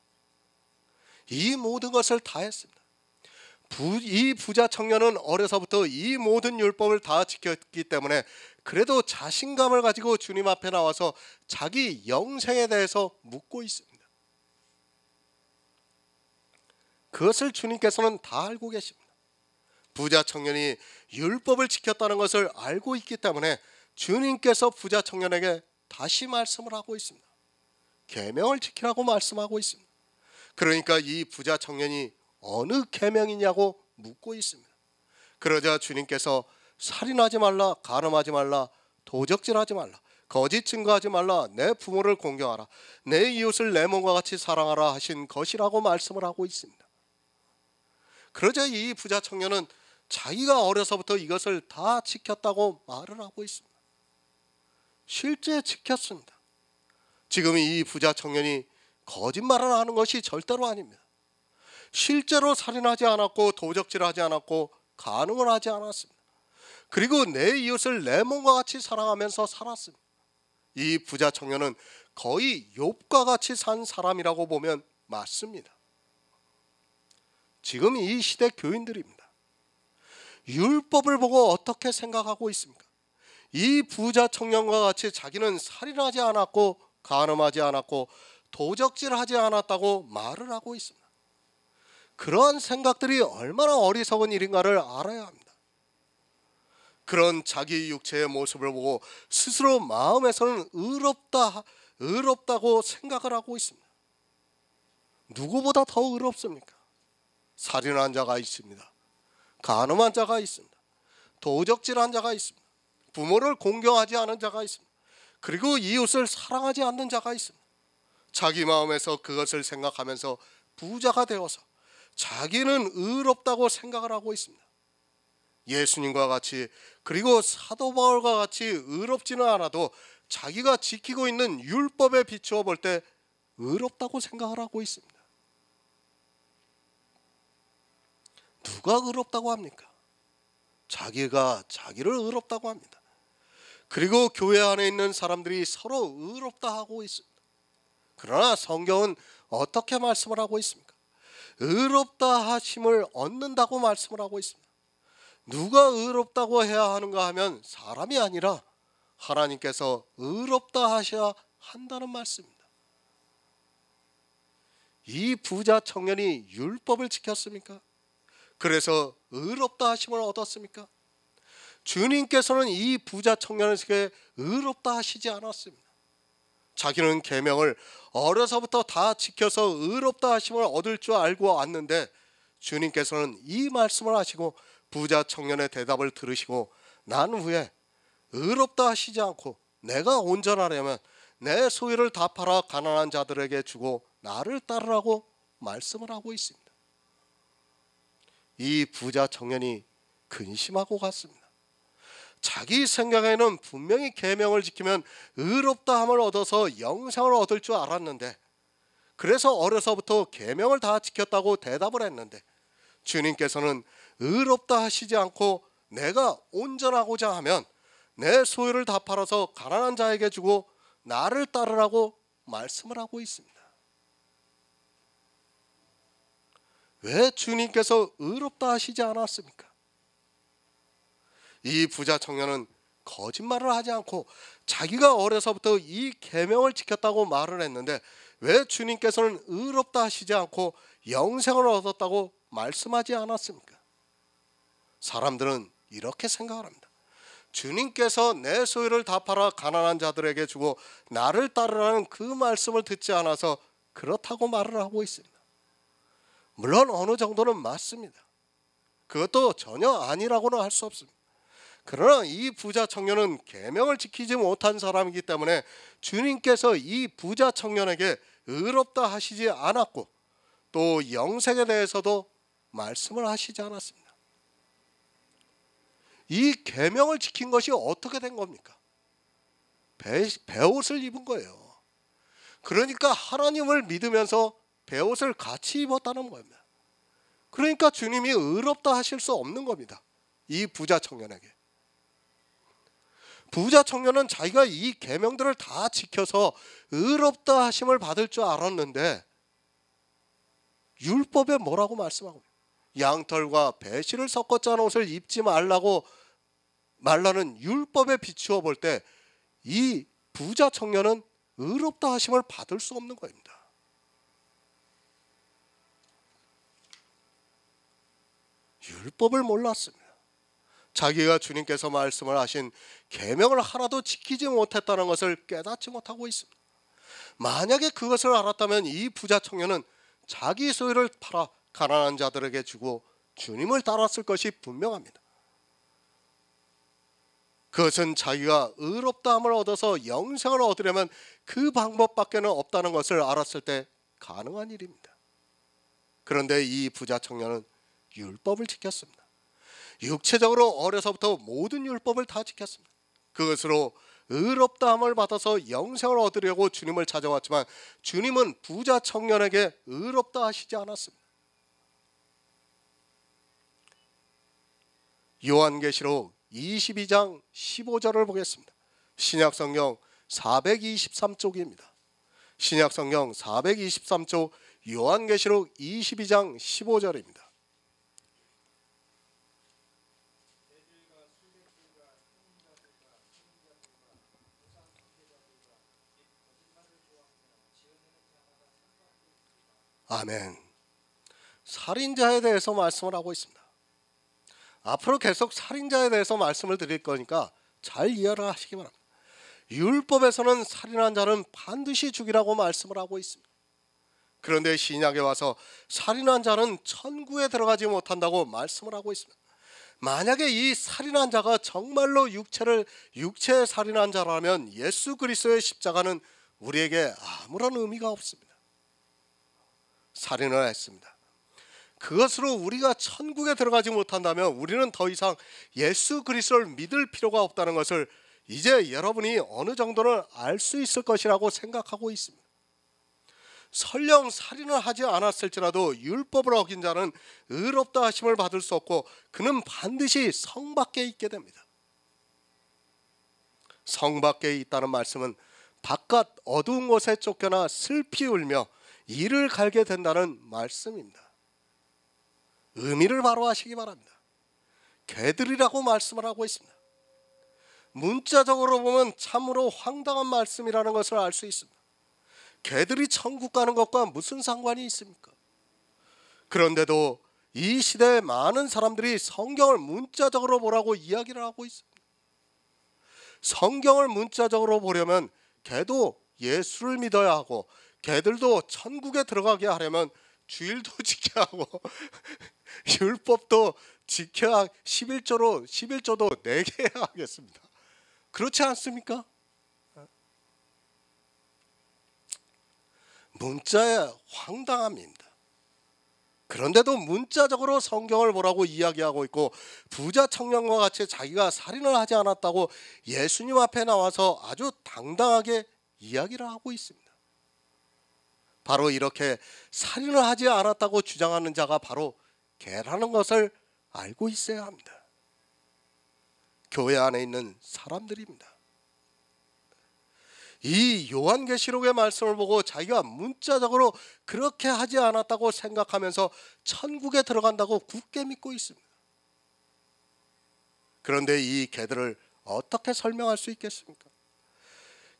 이 모든 것을 다 했습니다. 이 부자 청년은 어려서부터 이 모든 율법을 다 지켰기 때문에 그래도 자신감을 가지고 주님 앞에 나와서 자기 영생에 대해서 묻고 있습니다. 그것을 주님께서는 다 알고 계십니다. 부자 청년이 율법을 지켰다는 것을 알고 있기 때문에 주님께서 부자 청년에게 다시 말씀을 하고 있습니다. 계명을 지키라고 말씀하고 있습니다. 그러니까 이 부자 청년이 어느 계명이냐고 묻고 있습니다. 그러자 주님께서 살인하지 말라, 간음하지 말라, 도적질하지 말라, 거짓 증거하지 말라, 내 부모를 공경하라, 내 이웃을 내 몸과 같이 사랑하라 하신 것이라고 말씀을 하고 있습니다. 그러자 이 부자 청년은 자기가 어려서부터 이것을 다 지켰다고 말을 하고 있습니다. 실제 지켰습니다. 지금 이 부자 청년이 거짓말을 하는 것이 절대로 아닙니다. 실제로 살인하지 않았고 도적질하지 않았고 간음을 하지 않았습니다. 그리고 내 이웃을 내 몸과 같이 사랑하면서 살았습니다. 이 부자 청년은 거의 욥과 같이 산 사람이라고 보면 맞습니다. 지금 이 시대 교인들입니다. 율법을 보고 어떻게 생각하고 있습니까? 이 부자 청년과 같이 자기는 살인하지 않았고 간음하지 않았고 도적질하지 않았다고 말을 하고 있습니다. 그러한 생각들이 얼마나 어리석은 일인가를 알아야 합니다. 그런 자기 육체의 모습을 보고 스스로 마음에서는 의롭다고 생각을 하고 있습니다. 누구보다 더 의롭습니까? 살인한 자가 있습니다. 간음한 자가 있습니다. 도적질한 자가 있습니다. 부모를 공경하지 않은 자가 있습니다. 그리고 이웃을 사랑하지 않는 자가 있습니다. 자기 마음에서 그것을 생각하면서 부자가 되어서 자기는 의롭다고 생각을 하고 있습니다. 예수님과 같이, 그리고 사도 바울과 같이 의롭지는 않아도 자기가 지키고 있는 율법에 비추어 볼 때 의롭다고 생각을 하고 있습니다. 누가 의롭다고 합니까? 자기가 자기를 의롭다고 합니다. 그리고 교회 안에 있는 사람들이 서로 의롭다 하고 있습니다. 그러나 성경은 어떻게 말씀을 하고 있습니까? 의롭다 하심을 얻는다고 말씀을 하고 있습니다. 누가 의롭다고 해야 하는가 하면 사람이 아니라 하나님께서 의롭다 하셔야 한다는 말씀입니다. 이 부자 청년이 율법을 지켰습니까? 그래서 의롭다 하심을 얻었습니까? 주님께서는 이 부자 청년에게 의롭다 하시지 않았습니다. 자기는 계명을 어려서부터 다 지켜서 의롭다 하심을 얻을 줄 알고 왔는데 주님께서는 이 말씀을 하시고 부자 청년의 대답을 들으시고 난 후에 의롭다 하시지 않고 내가 온전하려면 내 소유를 다 팔아 가난한 자들에게 주고 나를 따르라고 말씀을 하고 있습니다. 이 부자 청년이 근심하고 갔습니다. 자기 생각에는 분명히 계명을 지키면 의롭다함을 얻어서 영생을 얻을 줄 알았는데, 그래서 어려서부터 계명을 다 지켰다고 대답을 했는데 주님께서는 의롭다 하시지 않고 내가 온전하고자 하면 내 소유를 다 팔아서 가난한 자에게 주고 나를 따르라고 말씀을 하고 있습니다. 왜 주님께서 의롭다 하시지 않았습니까? 이 부자 청년은 거짓말을 하지 않고 자기가 어려서부터 이 계명을 지켰다고 말을 했는데 왜 주님께서는 의롭다 하시지 않고 영생을 얻었다고 말씀하지 않았습니까? 사람들은 이렇게 생각을 합니다. 주님께서 내 소유를 다 팔아 가난한 자들에게 주고 나를 따르라는 그 말씀을 듣지 않아서 그렇다고 말을 하고 있습니다. 물론 어느 정도는 맞습니다. 그것도 전혀 아니라고는 할 수 없습니다. 그러나 이 부자 청년은 계명을 지키지 못한 사람이기 때문에 주님께서 이 부자 청년에게 의롭다 하시지 않았고 또 영생에 대해서도 말씀을 하시지 않았습니다. 이 계명을 지킨 것이 어떻게 된 겁니까? 베옷을 입은 거예요. 그러니까 하나님을 믿으면서 베옷을 같이 입었다는 겁니다. 그러니까 주님이 의롭다 하실 수 없는 겁니다. 이 부자 청년에게. 부자 청년은 자기가 이 계명들을 다 지켜서 의롭다 하심을 받을 줄 알았는데 율법에 뭐라고 말씀하고 양털과 배실을 섞어 짠 옷을 입지 말라는 율법에 비추어 볼 때 이 부자 청년은 의롭다 하심을 받을 수 없는 겁니다. 율법을 몰랐습니다. 자기가 주님께서 말씀을 하신 계명을 하나도 지키지 못했다는 것을 깨닫지 못하고 있습니다. 만약에 그것을 알았다면 이 부자 청년은 자기 소유를 팔아 가난한 자들에게 주고 주님을 따랐을 것이 분명합니다. 그것은 자기가 의롭다함을 얻어서 영생을 얻으려면 그 방법밖에는 없다는 것을 알았을 때 가능한 일입니다. 그런데 이 부자 청년은 율법을 지켰습니다. 육체적으로 어려서부터 모든 율법을 다 지켰습니다. 그것으로 의롭다함을 받아서 영생을 얻으려고 주님을 찾아왔지만 주님은 부자 청년에게 의롭다 하시지 않았습니다. 요한계시록 22장 15절을 보겠습니다. 신약성경 423쪽입니다. 신약성경 423쪽 요한계시록 22장 15절입니다. 아멘. 살인자에 대해서 말씀을 하고 있습니다. 앞으로 계속 살인자에 대해서 말씀을 드릴 거니까 잘 이해를 하시기 바랍니다. 율법에서는 살인한 자는 반드시 죽이라고 말씀을 하고 있습니다. 그런데 신약에 와서 살인한 자는 천국에 들어가지 못한다고 말씀을 하고 있습니다. 만약에 이 살인한 자가 정말로 육체에 살인한 자라면 예수 그리스도의 십자가는 우리에게 아무런 의미가 없습니다. 살인을 했습니다. 그것으로 우리가 천국에 들어가지 못한다면 우리는 더 이상 예수 그리스도를 믿을 필요가 없다는 것을 이제 여러분이 어느 정도는 알 수 있을 것이라고 생각하고 있습니다. 설령 살인을 하지 않았을지라도 율법을 어긴 자는 의롭다 하심을 받을 수 없고 그는 반드시 성 밖에 있게 됩니다. 성 밖에 있다는 말씀은 바깥 어두운 곳에 쫓겨나 슬피 울며 이를 갈게 된다는 말씀입니다. 의미를 바로 하시기 바랍니다. 개들이라고 말씀을 하고 있습니다. 문자적으로 보면 참으로 황당한 말씀이라는 것을 알 수 있습니다. 개들이 천국 가는 것과 무슨 상관이 있습니까? 그런데도 이 시대에 많은 사람들이 성경을 문자적으로 보라고 이야기를 하고 있습니다. 성경을 문자적으로 보려면 개도 예수를 믿어야 하고 개들도 천국에 들어가게 하려면 주일도 지켜야 하고 율법도 지켜야 11조도 내게 해야 하겠습니다. 그렇지 않습니까? 문자의 황당함입니다. 그런데도 문자적으로 성경을 보라고 이야기하고 있고 부자 청년과 같이 자기가 살인을 하지 않았다고 예수님 앞에 나와서 아주 당당하게 이야기를 하고 있습니다. 바로 이렇게 살인을 하지 않았다고 주장하는 자가 바로 개라는 것을 알고 있어야 합니다. 교회 안에 있는 사람들입니다. 이 요한계시록의 말씀을 보고 자기가 문자적으로 그렇게 하지 않았다고 생각하면서 천국에 들어간다고 굳게 믿고 있습니다. 그런데 이 개들을 어떻게 설명할 수 있겠습니까?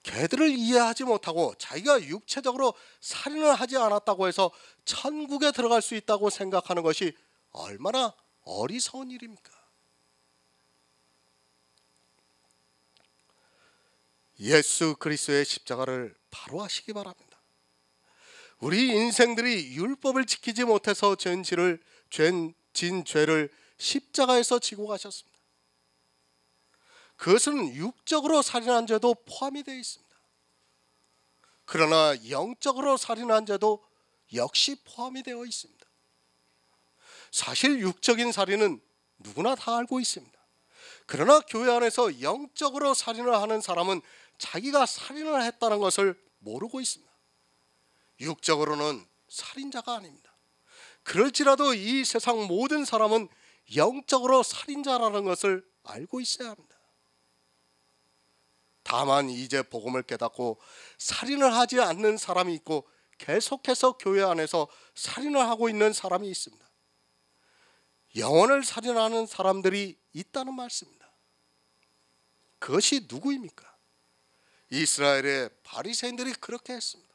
개들을 이해하지 못하고 자기가 육체적으로 살인을 하지 않았다고 해서 천국에 들어갈 수 있다고 생각하는 것이 얼마나 어리석은 일입니까? 예수 그리스도의 십자가를 바로 하시기 바랍니다. 우리 인생들이 율법을 지키지 못해서 진 죄를 십자가에서 지고 가셨습니다. 그것은 육적으로 살인한 죄도 포함이 되어 있습니다. 그러나 영적으로 살인한 죄도 역시 포함이 되어 있습니다. 사실 육적인 살인은 누구나 다 알고 있습니다. 그러나 교회 안에서 영적으로 살인을 하는 사람은 자기가 살인을 했다는 것을 모르고 있습니다. 육적으로는 살인자가 아닙니다. 그럴지라도 이 세상 모든 사람은 영적으로 살인자라는 것을 알고 있어야 합니다. 다만 이제 복음을 깨닫고 살인을 하지 않는 사람이 있고 계속해서 교회 안에서 살인을 하고 있는 사람이 있습니다. 영혼을 살인하는 사람들이 있다는 말씀입니다. 그것이 누구입니까? 이스라엘의 바리새인들이 그렇게 했습니다.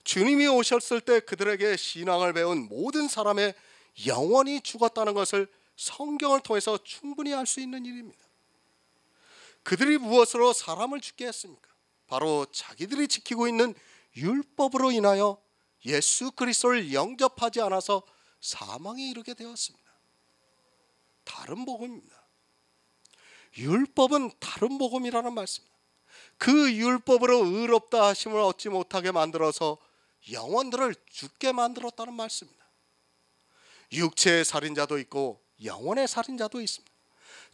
주님이 오셨을 때 그들에게 신앙을 배운 모든 사람의 영혼이 죽었다는 것을 성경을 통해서 충분히 알 수 있는 일입니다. 그들이 무엇으로 사람을 죽게 했습니까? 바로 자기들이 지키고 있는 율법으로 인하여 예수 그리스도를 영접하지 않아서 사망에 이르게 되었습니다. 다른 복음입니다. 율법은 다른 복음이라는 말씀입니다. 그 율법으로 의롭다 하심을 얻지 못하게 만들어서 영혼들을 죽게 만들었다는 말씀입니다. 육체의 살인자도 있고 영혼의 살인자도 있습니다.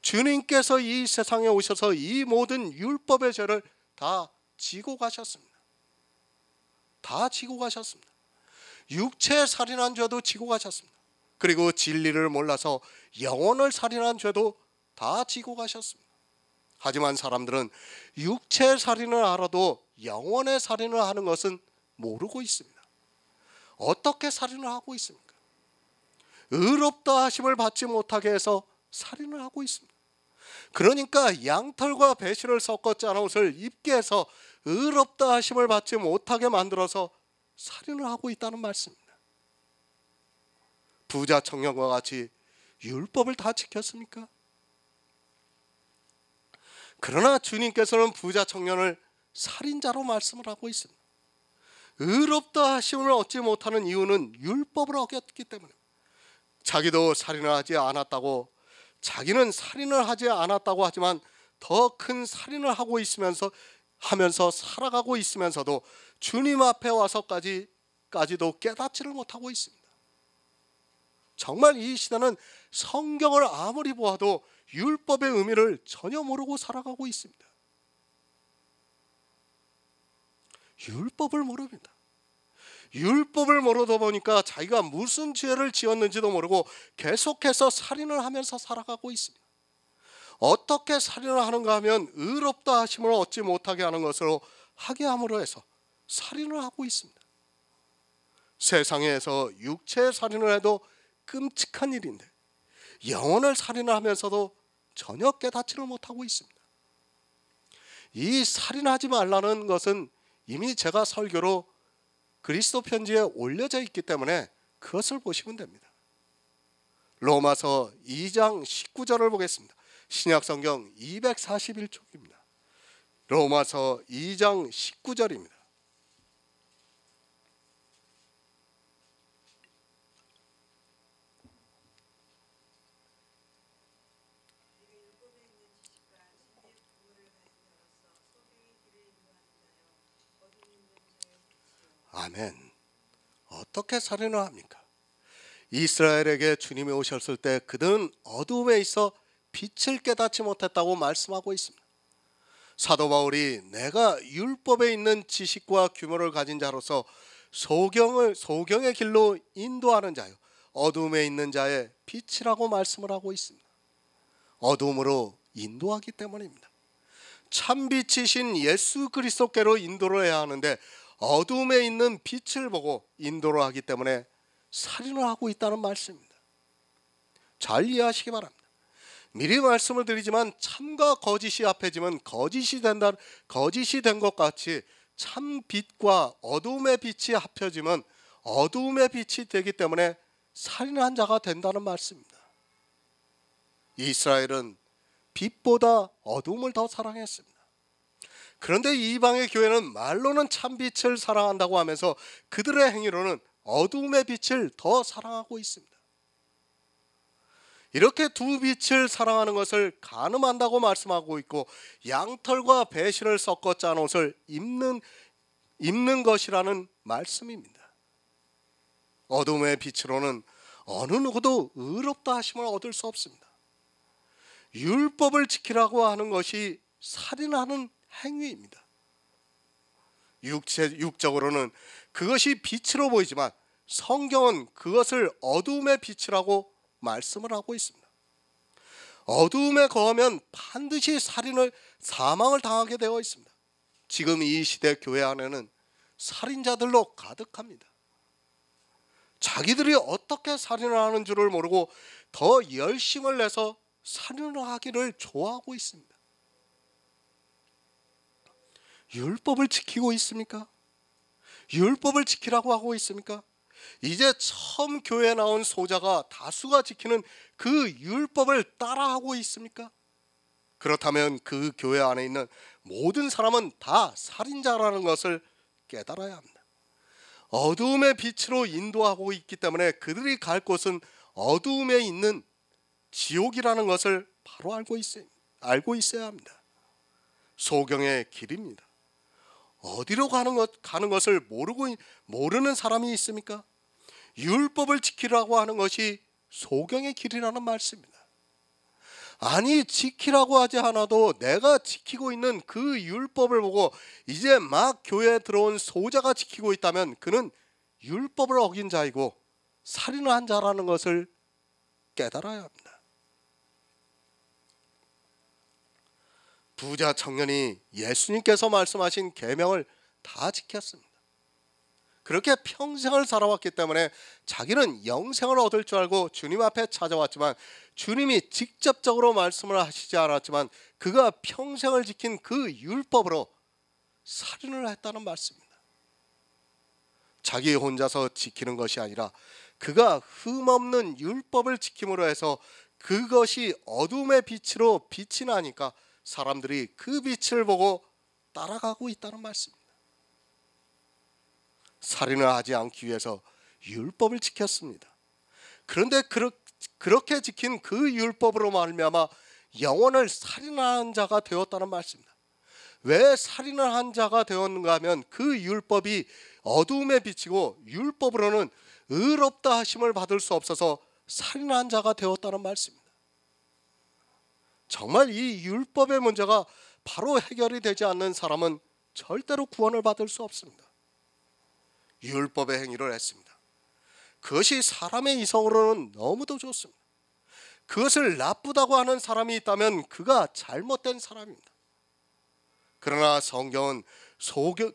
주님께서 이 세상에 오셔서 이 모든 율법의 죄를 다 지고 가셨습니다. 다 지고 가셨습니다. 육체의 살인한 죄도 지고 가셨습니다. 그리고 진리를 몰라서 영혼을 살인한 죄도 다 지고 가셨습니다. 하지만 사람들은 육체의 살인을 알아도 영혼의 살인을 하는 것은 모르고 있습니다. 어떻게 살인을 하고 있습니까? 의롭다 하심을 받지 못하게 해서 살인을 하고 있습니다. 그러니까 양털과 배실을 섞어 짠 옷을 입게 해서 의롭다 하심을 받지 못하게 만들어서 살인을 하고 있다는 말씀입니다. 부자 청년과 같이 율법을 다 지켰습니까? 그러나 주님께서는 부자 청년을 살인자로 말씀을 하고 있습니다. 의롭다 하심을 얻지 못하는 이유는 율법을 어겼기 때문에 자기도 살인을 하지 않았다고 자기는 살인을 하지 않았다고 하지만 더 큰 살인을 하고 하면서 살아가고 있으면서도 주님 앞에 와서까지도 깨닫지를 못하고 있습니다. 정말 이 시대는 성경을 아무리 보아도 율법의 의미를 전혀 모르고 살아가고 있습니다. 율법을 모릅니다. 율법을 모르다 보니까 자기가 무슨 죄를 지었는지도 모르고 계속해서 살인을 하면서 살아가고 있습니다. 어떻게 살인을 하는가 하면 의롭다 하심을 얻지 못하게 하는 것으로 하게 함으로 해서 살인을 하고 있습니다. 세상에서 육체의 살인을 해도 끔찍한 일인데 영혼을 살인을 하면서도 전혀 깨닫지를 못하고 있습니다. 이 살인하지 말라는 것은 이미 제가 설교로 그리스도 편지에 올려져 있기 때문에 그것을 보시면 됩니다. 로마서 2장 19절을 보겠습니다. 신약성경 241쪽입니다. 로마서 2장 19절입니다. 아멘. 어떻게 살인을 합니까? 이스라엘에게 주님이 오셨을 때 그들은 어두움에 있어 빛을 깨닫지 못했다고 말씀하고 있습니다. 사도 바울이 내가 율법에 있는 지식과 규모를 가진 자로서 소경의 길로 인도하는 자요 어두움에 있는 자의 빛이라고 말씀을 하고 있습니다. 어두움으로 인도하기 때문입니다. 참빛이신 예수 그리스도께로 인도를 해야 하는데 어두움에 있는 빛을 보고 인도를 하기 때문에 살인을 하고 있다는 말씀입니다. 잘 이해하시기 바랍니다. 미리 말씀을 드리지만 참과 거짓이 합해지면 거짓이 된 것 같이 참 빛과 어두움의 빛이 합해지면 어두움의 빛이 되기 때문에 살인한 자가 된다는 말씀입니다. 이스라엘은 빛보다 어두움을 더 사랑했습니다. 그런데 이방의 교회는 말로는 참빛을 사랑한다고 하면서 그들의 행위로는 어두움의 빛을 더 사랑하고 있습니다. 이렇게 두 빛을 사랑하는 것을 간음한다고 말씀하고 있고 양털과 배실을 섞어 짠 옷을 입는 것이라는 말씀입니다. 어둠의 빛으로는 어느 누구도 의롭다 하심을 얻을 수 없습니다. 율법을 지키라고 하는 것이 살인하는 행위입니다. 육적으로는 그것이 빛으로 보이지만 성경은 그것을 어두움의 빛이라고 말씀을 하고 있습니다. 어두움에 거하면 반드시 사망을 당하게 되어 있습니다. 지금 이 시대 교회 안에는 살인자들로 가득합니다. 자기들이 어떻게 살인을 하는 줄을 모르고 더 열심을 내서 살인을 하기를 좋아하고 있습니다. 율법을 지키고 있습니까? 율법을 지키라고 하고 있습니까? 이제 처음 교회에 나온 소자가 다수가 지키는 그 율법을 따라하고 있습니까? 그렇다면 그 교회 안에 있는 모든 사람은 다 살인자라는 것을 깨달아야 합니다. 어두움의 빛으로 인도하고 있기 때문에 그들이 갈 곳은 어두움에 있는 지옥이라는 것을 바로 알고 있어야 합니다. 소경의 길입니다. 어디로 가는 것을 모르는 사람이 있습니까? 율법을 지키라고 하는 것이 소경의 길이라는 말씀입니다. 아니 지키라고 하지 않아도 내가 지키고 있는 그 율법을 보고 이제 막 교회에 들어온 소자가 지키고 있다면 그는 율법을 어긴 자이고 살인을 한 자라는 것을 깨달아야 합니다. 부자 청년이 예수님께서 말씀하신 계명을 다 지켰습니다. 그렇게 평생을 살아왔기 때문에 자기는 영생을 얻을 줄 알고 주님 앞에 찾아왔지만 주님이 직접적으로 말씀을 하시지 않았지만 그가 평생을 지킨 그 율법으로 살인을 했다는 말씀입니다. 자기 혼자서 지키는 것이 아니라 그가 흠없는 율법을 지킴으로 해서 그것이 어둠의 빛으로 빛이 나니까 사람들이 그 빛을 보고 따라가고 있다는 말씀입니다. 살인을 하지 않기 위해서 율법을 지켰습니다. 그런데 그렇게 지킨 그 율법으로 말미암아 영혼을 살인한 자가 되었다는 말씀입니다. 왜 살인을 한 자가 되었는가 하면 그 율법이 어두움에 비치고 율법으로는 의롭다 하심을 받을 수 없어서 살인한 자가 되었다는 말씀입니다. 정말 이 율법의 문제가 바로 해결이 되지 않는 사람은 절대로 구원을 받을 수 없습니다. 율법의 행위를 했습니다. 그것이 사람의 이성으로는 너무도 좋습니다. 그것을 나쁘다고 하는 사람이 있다면 그가 잘못된 사람입니다. 그러나 성경은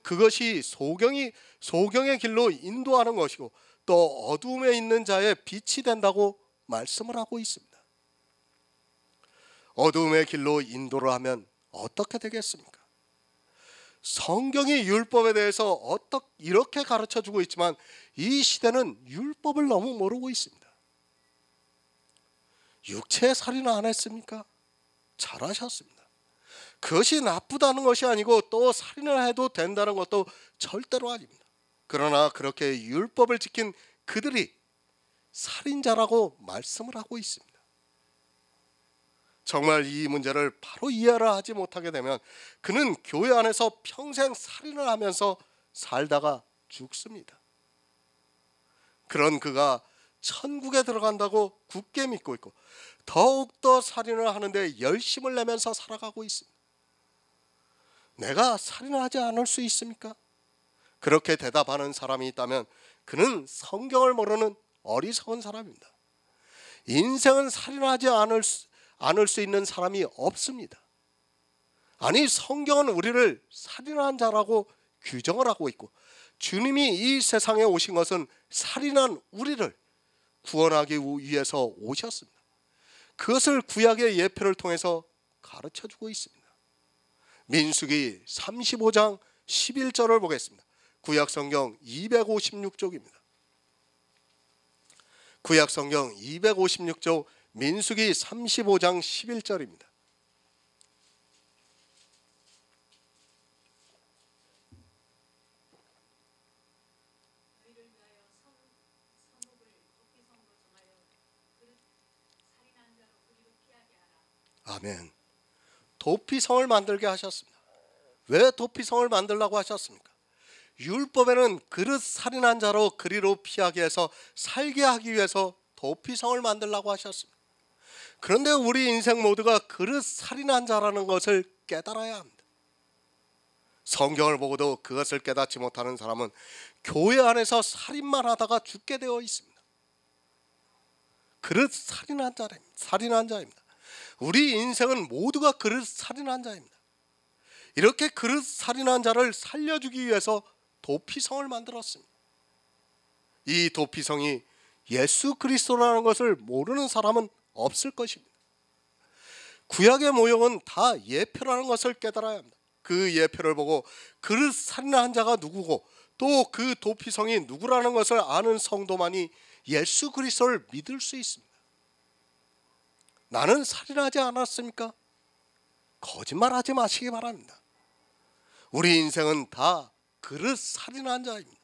그것이 소경의 길로 인도하는 것이고 또 어두움에 있는 자의 빛이 된다고 말씀을 하고 있습니다. 어두움의 길로 인도를 하면 어떻게 되겠습니까? 성경이 율법에 대해서 이렇게 가르쳐주고 있지만 이 시대는 율법을 너무 모르고 있습니다. 육체의 살인을 안 했습니까? 잘하셨습니다. 그것이 나쁘다는 것이 아니고 또 살인을 해도 된다는 것도 절대로 아닙니다. 그러나 그렇게 율법을 지킨 그들이 살인자라고 말씀을 하고 있습니다. 정말 이 문제를 바로 이해를 하지 못하게 되면 그는 교회 안에서 평생 살인을 하면서 살다가 죽습니다. 그런 그가 천국에 들어간다고 굳게 믿고 있고 더욱더 살인을 하는데 열심을 내면서 살아가고 있습니다. 내가 살인하지 않을 수 있습니까? 그렇게 대답하는 사람이 있다면 그는 성경을 모르는 어리석은 사람입니다. 인생은 살인하지 않을 수 있는 사람이 없습니다. 아니, 성경은 우리를 살인한 자라고 규정을 하고 있고 주님이 이 세상에 오신 것은 살인한 우리를 구원하기 위해서 오셨습니다. 그것을 구약의 예표를 통해서 가르쳐주고 있습니다. 민수기 35장 11절을 보겠습니다. 구약성경 256쪽입니다. 구약성경 256쪽 민수기 35장 11절입니다. 아멘. 도피성을 만들게 하셨습니다. 왜 도피성을 만들라고 하셨습니까? 율법에는 그릇 살인한 자로 그리로 피하게 해서 살게 하기 위해서 도피성을 만들라고 하셨습니다. 그런데 우리 인생 모두가 그릇 살인한 자라는 것을 깨달아야 합니다. 성경을 보고도 그것을 깨닫지 못하는 사람은 교회 안에서 살인만 하다가 죽게 되어 있습니다. 그릇 살인한 자입니다. 우리 인생은 모두가 그릇 살인한 자입니다. 이렇게 그릇 살인한 자를 살려주기 위해서 도피성을 만들었습니다. 이 도피성이 예수 그리스도라는 것을 모르는 사람은 없을 것입니다. 구약의 모형은 다 예표라는 것을 깨달아야 합니다. 그 예표를 보고 그릇 살인한 자가 누구고 또 그 도피성이 누구라는 것을 아는 성도만이 예수 그리스도를 믿을 수 있습니다. 나는 살인하지 않았습니까? 거짓말하지 마시기 바랍니다. 우리 인생은 다 그릇 살인한 자입니다.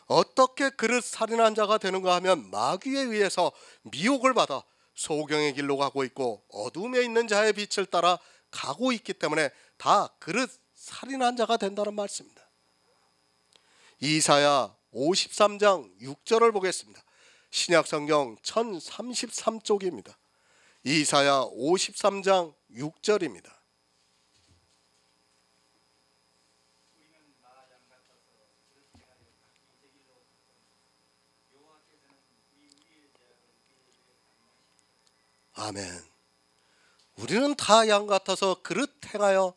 어떻게 그릇 살인한 자가 되는가 하면 마귀에 의해서 미혹을 받아 소경의 길로 가고 있고 어둠에 있는 자의 빛을 따라 가고 있기 때문에 다 그릇 살인한 자가 된다는 말씀입니다. 이사야 53장 6절을 보겠습니다. 신약성경 1033쪽입니다. 이사야 53장 6절입니다. 아멘. 우리는 다 양 같아서 그릇 행하여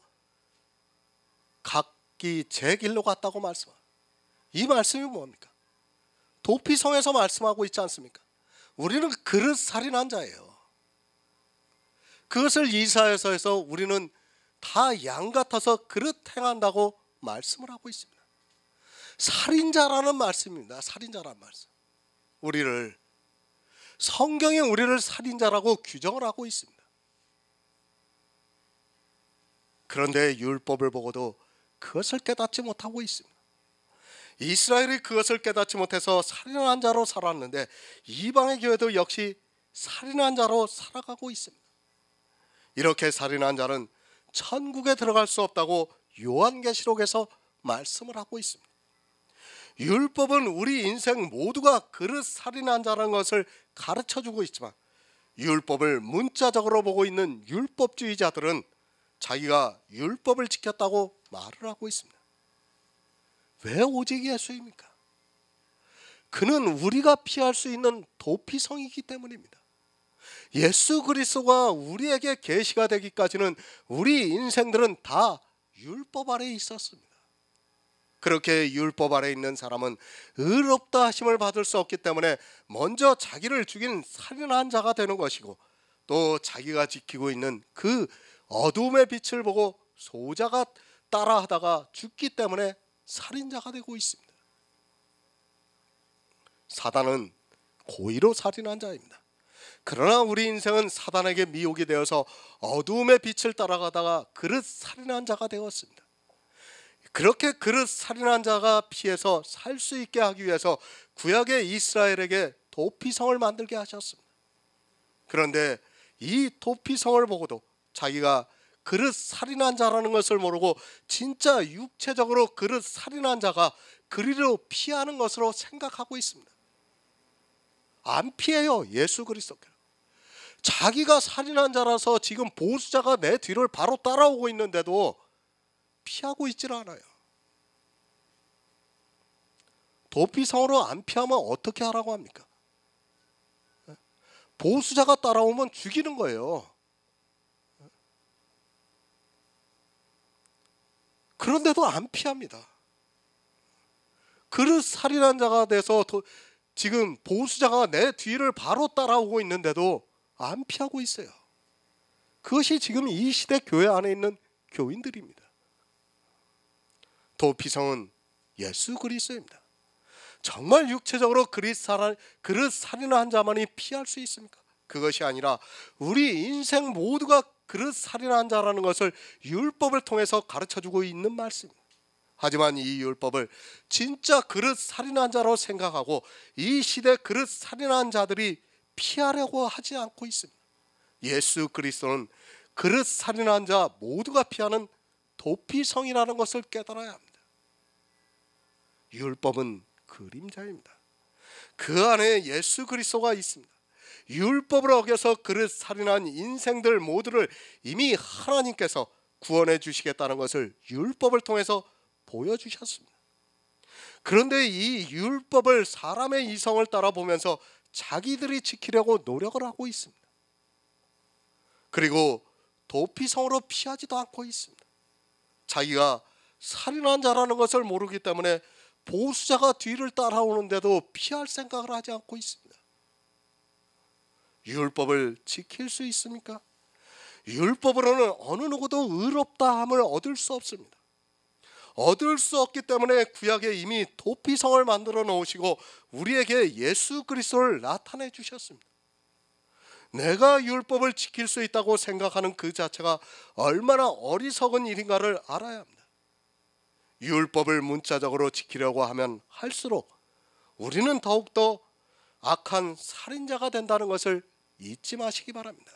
각기 제 길로 갔다고 말씀합니다. 이 말씀이 뭡니까? 도피성에서 말씀하고 있지 않습니까? 우리는 그릇 살인한 자예요. 그것을 이사야서에서 우리는 다 양 같아서 그릇 행한다고 말씀을 하고 있습니다. 살인자라는 말씀입니다. 살인자라는 말씀. 성경에 우리를 살인자라고 규정을 하고 있습니다. 그런데 율법을 보고도 그것을 깨닫지 못하고 있습니다. 이스라엘이 그것을 깨닫지 못해서 살인한 자로 살았는데 이방의 교회도 역시 살인한 자로 살아가고 있습니다. 이렇게 살인한 자는 천국에 들어갈 수 없다고 요한계시록에서 말씀을 하고 있습니다. 율법은 우리 인생 모두가 그릇 살인한 자라는 것을 가르쳐주고 있지만 율법을 문자적으로 보고 있는 율법주의자들은 자기가 율법을 지켰다고 말을 하고 있습니다. 왜 오직 예수입니까? 그는 우리가 피할 수 있는 도피성이기 때문입니다. 예수 그리스도가 우리에게 계시가 되기까지는 우리 인생들은 다 율법 아래에 있었습니다. 그렇게 율법 아래에 있는 사람은 의롭다 하심을 받을 수 없기 때문에 먼저 자기를 죽인 살인한 자가 되는 것이고, 또 자기가 지키고 있는 그 어둠의 빛을 보고 소자가 따라하다가 죽기 때문에 살인자가 되고 있습니다. 사단은 고의로 살인한 자입니다. 그러나 우리 인생은 사단에게 미혹이 되어서 어두움의 빛을 따라가다가 그릇 살인한 자가 되었습니다. 그렇게 그릇 살인한 자가 피해서 살 수 있게 하기 위해서 구약의 이스라엘에게 도피성을 만들게 하셨습니다. 그런데 이 도피성을 보고도 자기가 그릇 살인한 자라는 것을 모르고 진짜 육체적으로 그릇 살인한 자가 그리로 피하는 것으로 생각하고 있습니다. 안 피해요. 예수 그리스도께로. 자기가 살인한 자라서 지금 보수자가 내 뒤를 바로 따라오고 있는데도 피하고 있질 않아요. 도피성으로 안 피하면 어떻게 하라고 합니까? 보수자가 따라오면 죽이는 거예요. 그런데도 안 피합니다. 그릇 살인한 자가 돼서 지금 보수자가 내 뒤를 바로 따라오고 있는데도 안 피하고 있어요. 그것이 지금 이 시대 교회 안에 있는 교인들입니다. 도피성은 예수 그리스도입니다. 정말 육체적으로 그릇 살인한 자만이 피할 수 있습니까? 그것이 아니라 우리 인생 모두가 그릇 살인한 자라는 것을 율법을 통해서 가르쳐주고 있는 말씀입니다. 하지만 이 율법을 진짜 그릇 살인한 자로 생각하고 이 시대 그릇 살인한 자들이 피하려고 하지 않고 있습니다. 예수 그리스도는 그릇 살인한 자 모두가 피하는 도피성이라는 것을 깨달아야 합니다. 율법은 그림자입니다. 그 안에 예수 그리스도가 있습니다. 율법을 어겨서 그릇 살인한 인생들 모두를 이미 하나님께서 구원해 주시겠다는 것을 율법을 통해서 보여주셨습니다. 그런데 이 율법을 사람의 이성을 따라 보면서 자기들이 지키려고 노력을 하고 있습니다. 그리고 도피성으로 피하지도 않고 있습니다. 자기가 살인한 자라는 것을 모르기 때문에 보수자가 뒤를 따라오는데도 피할 생각을 하지 않고 있습니다. 율법을 지킬 수 있습니까? 율법으로는 어느 누구도 의롭다함을 얻을 수 없습니다. 얻을 수 없기 때문에 구약에 이미 도피성을 만들어 놓으시고 우리에게 예수 그리스도를 나타내 주셨습니다. 내가 율법을 지킬 수 있다고 생각하는 그 자체가 얼마나 어리석은 일인가를 알아야 합니다. 율법을 문자적으로 지키려고 하면 할수록 우리는 더욱더 악한 살인자가 된다는 것을 잊지 마시기 바랍니다.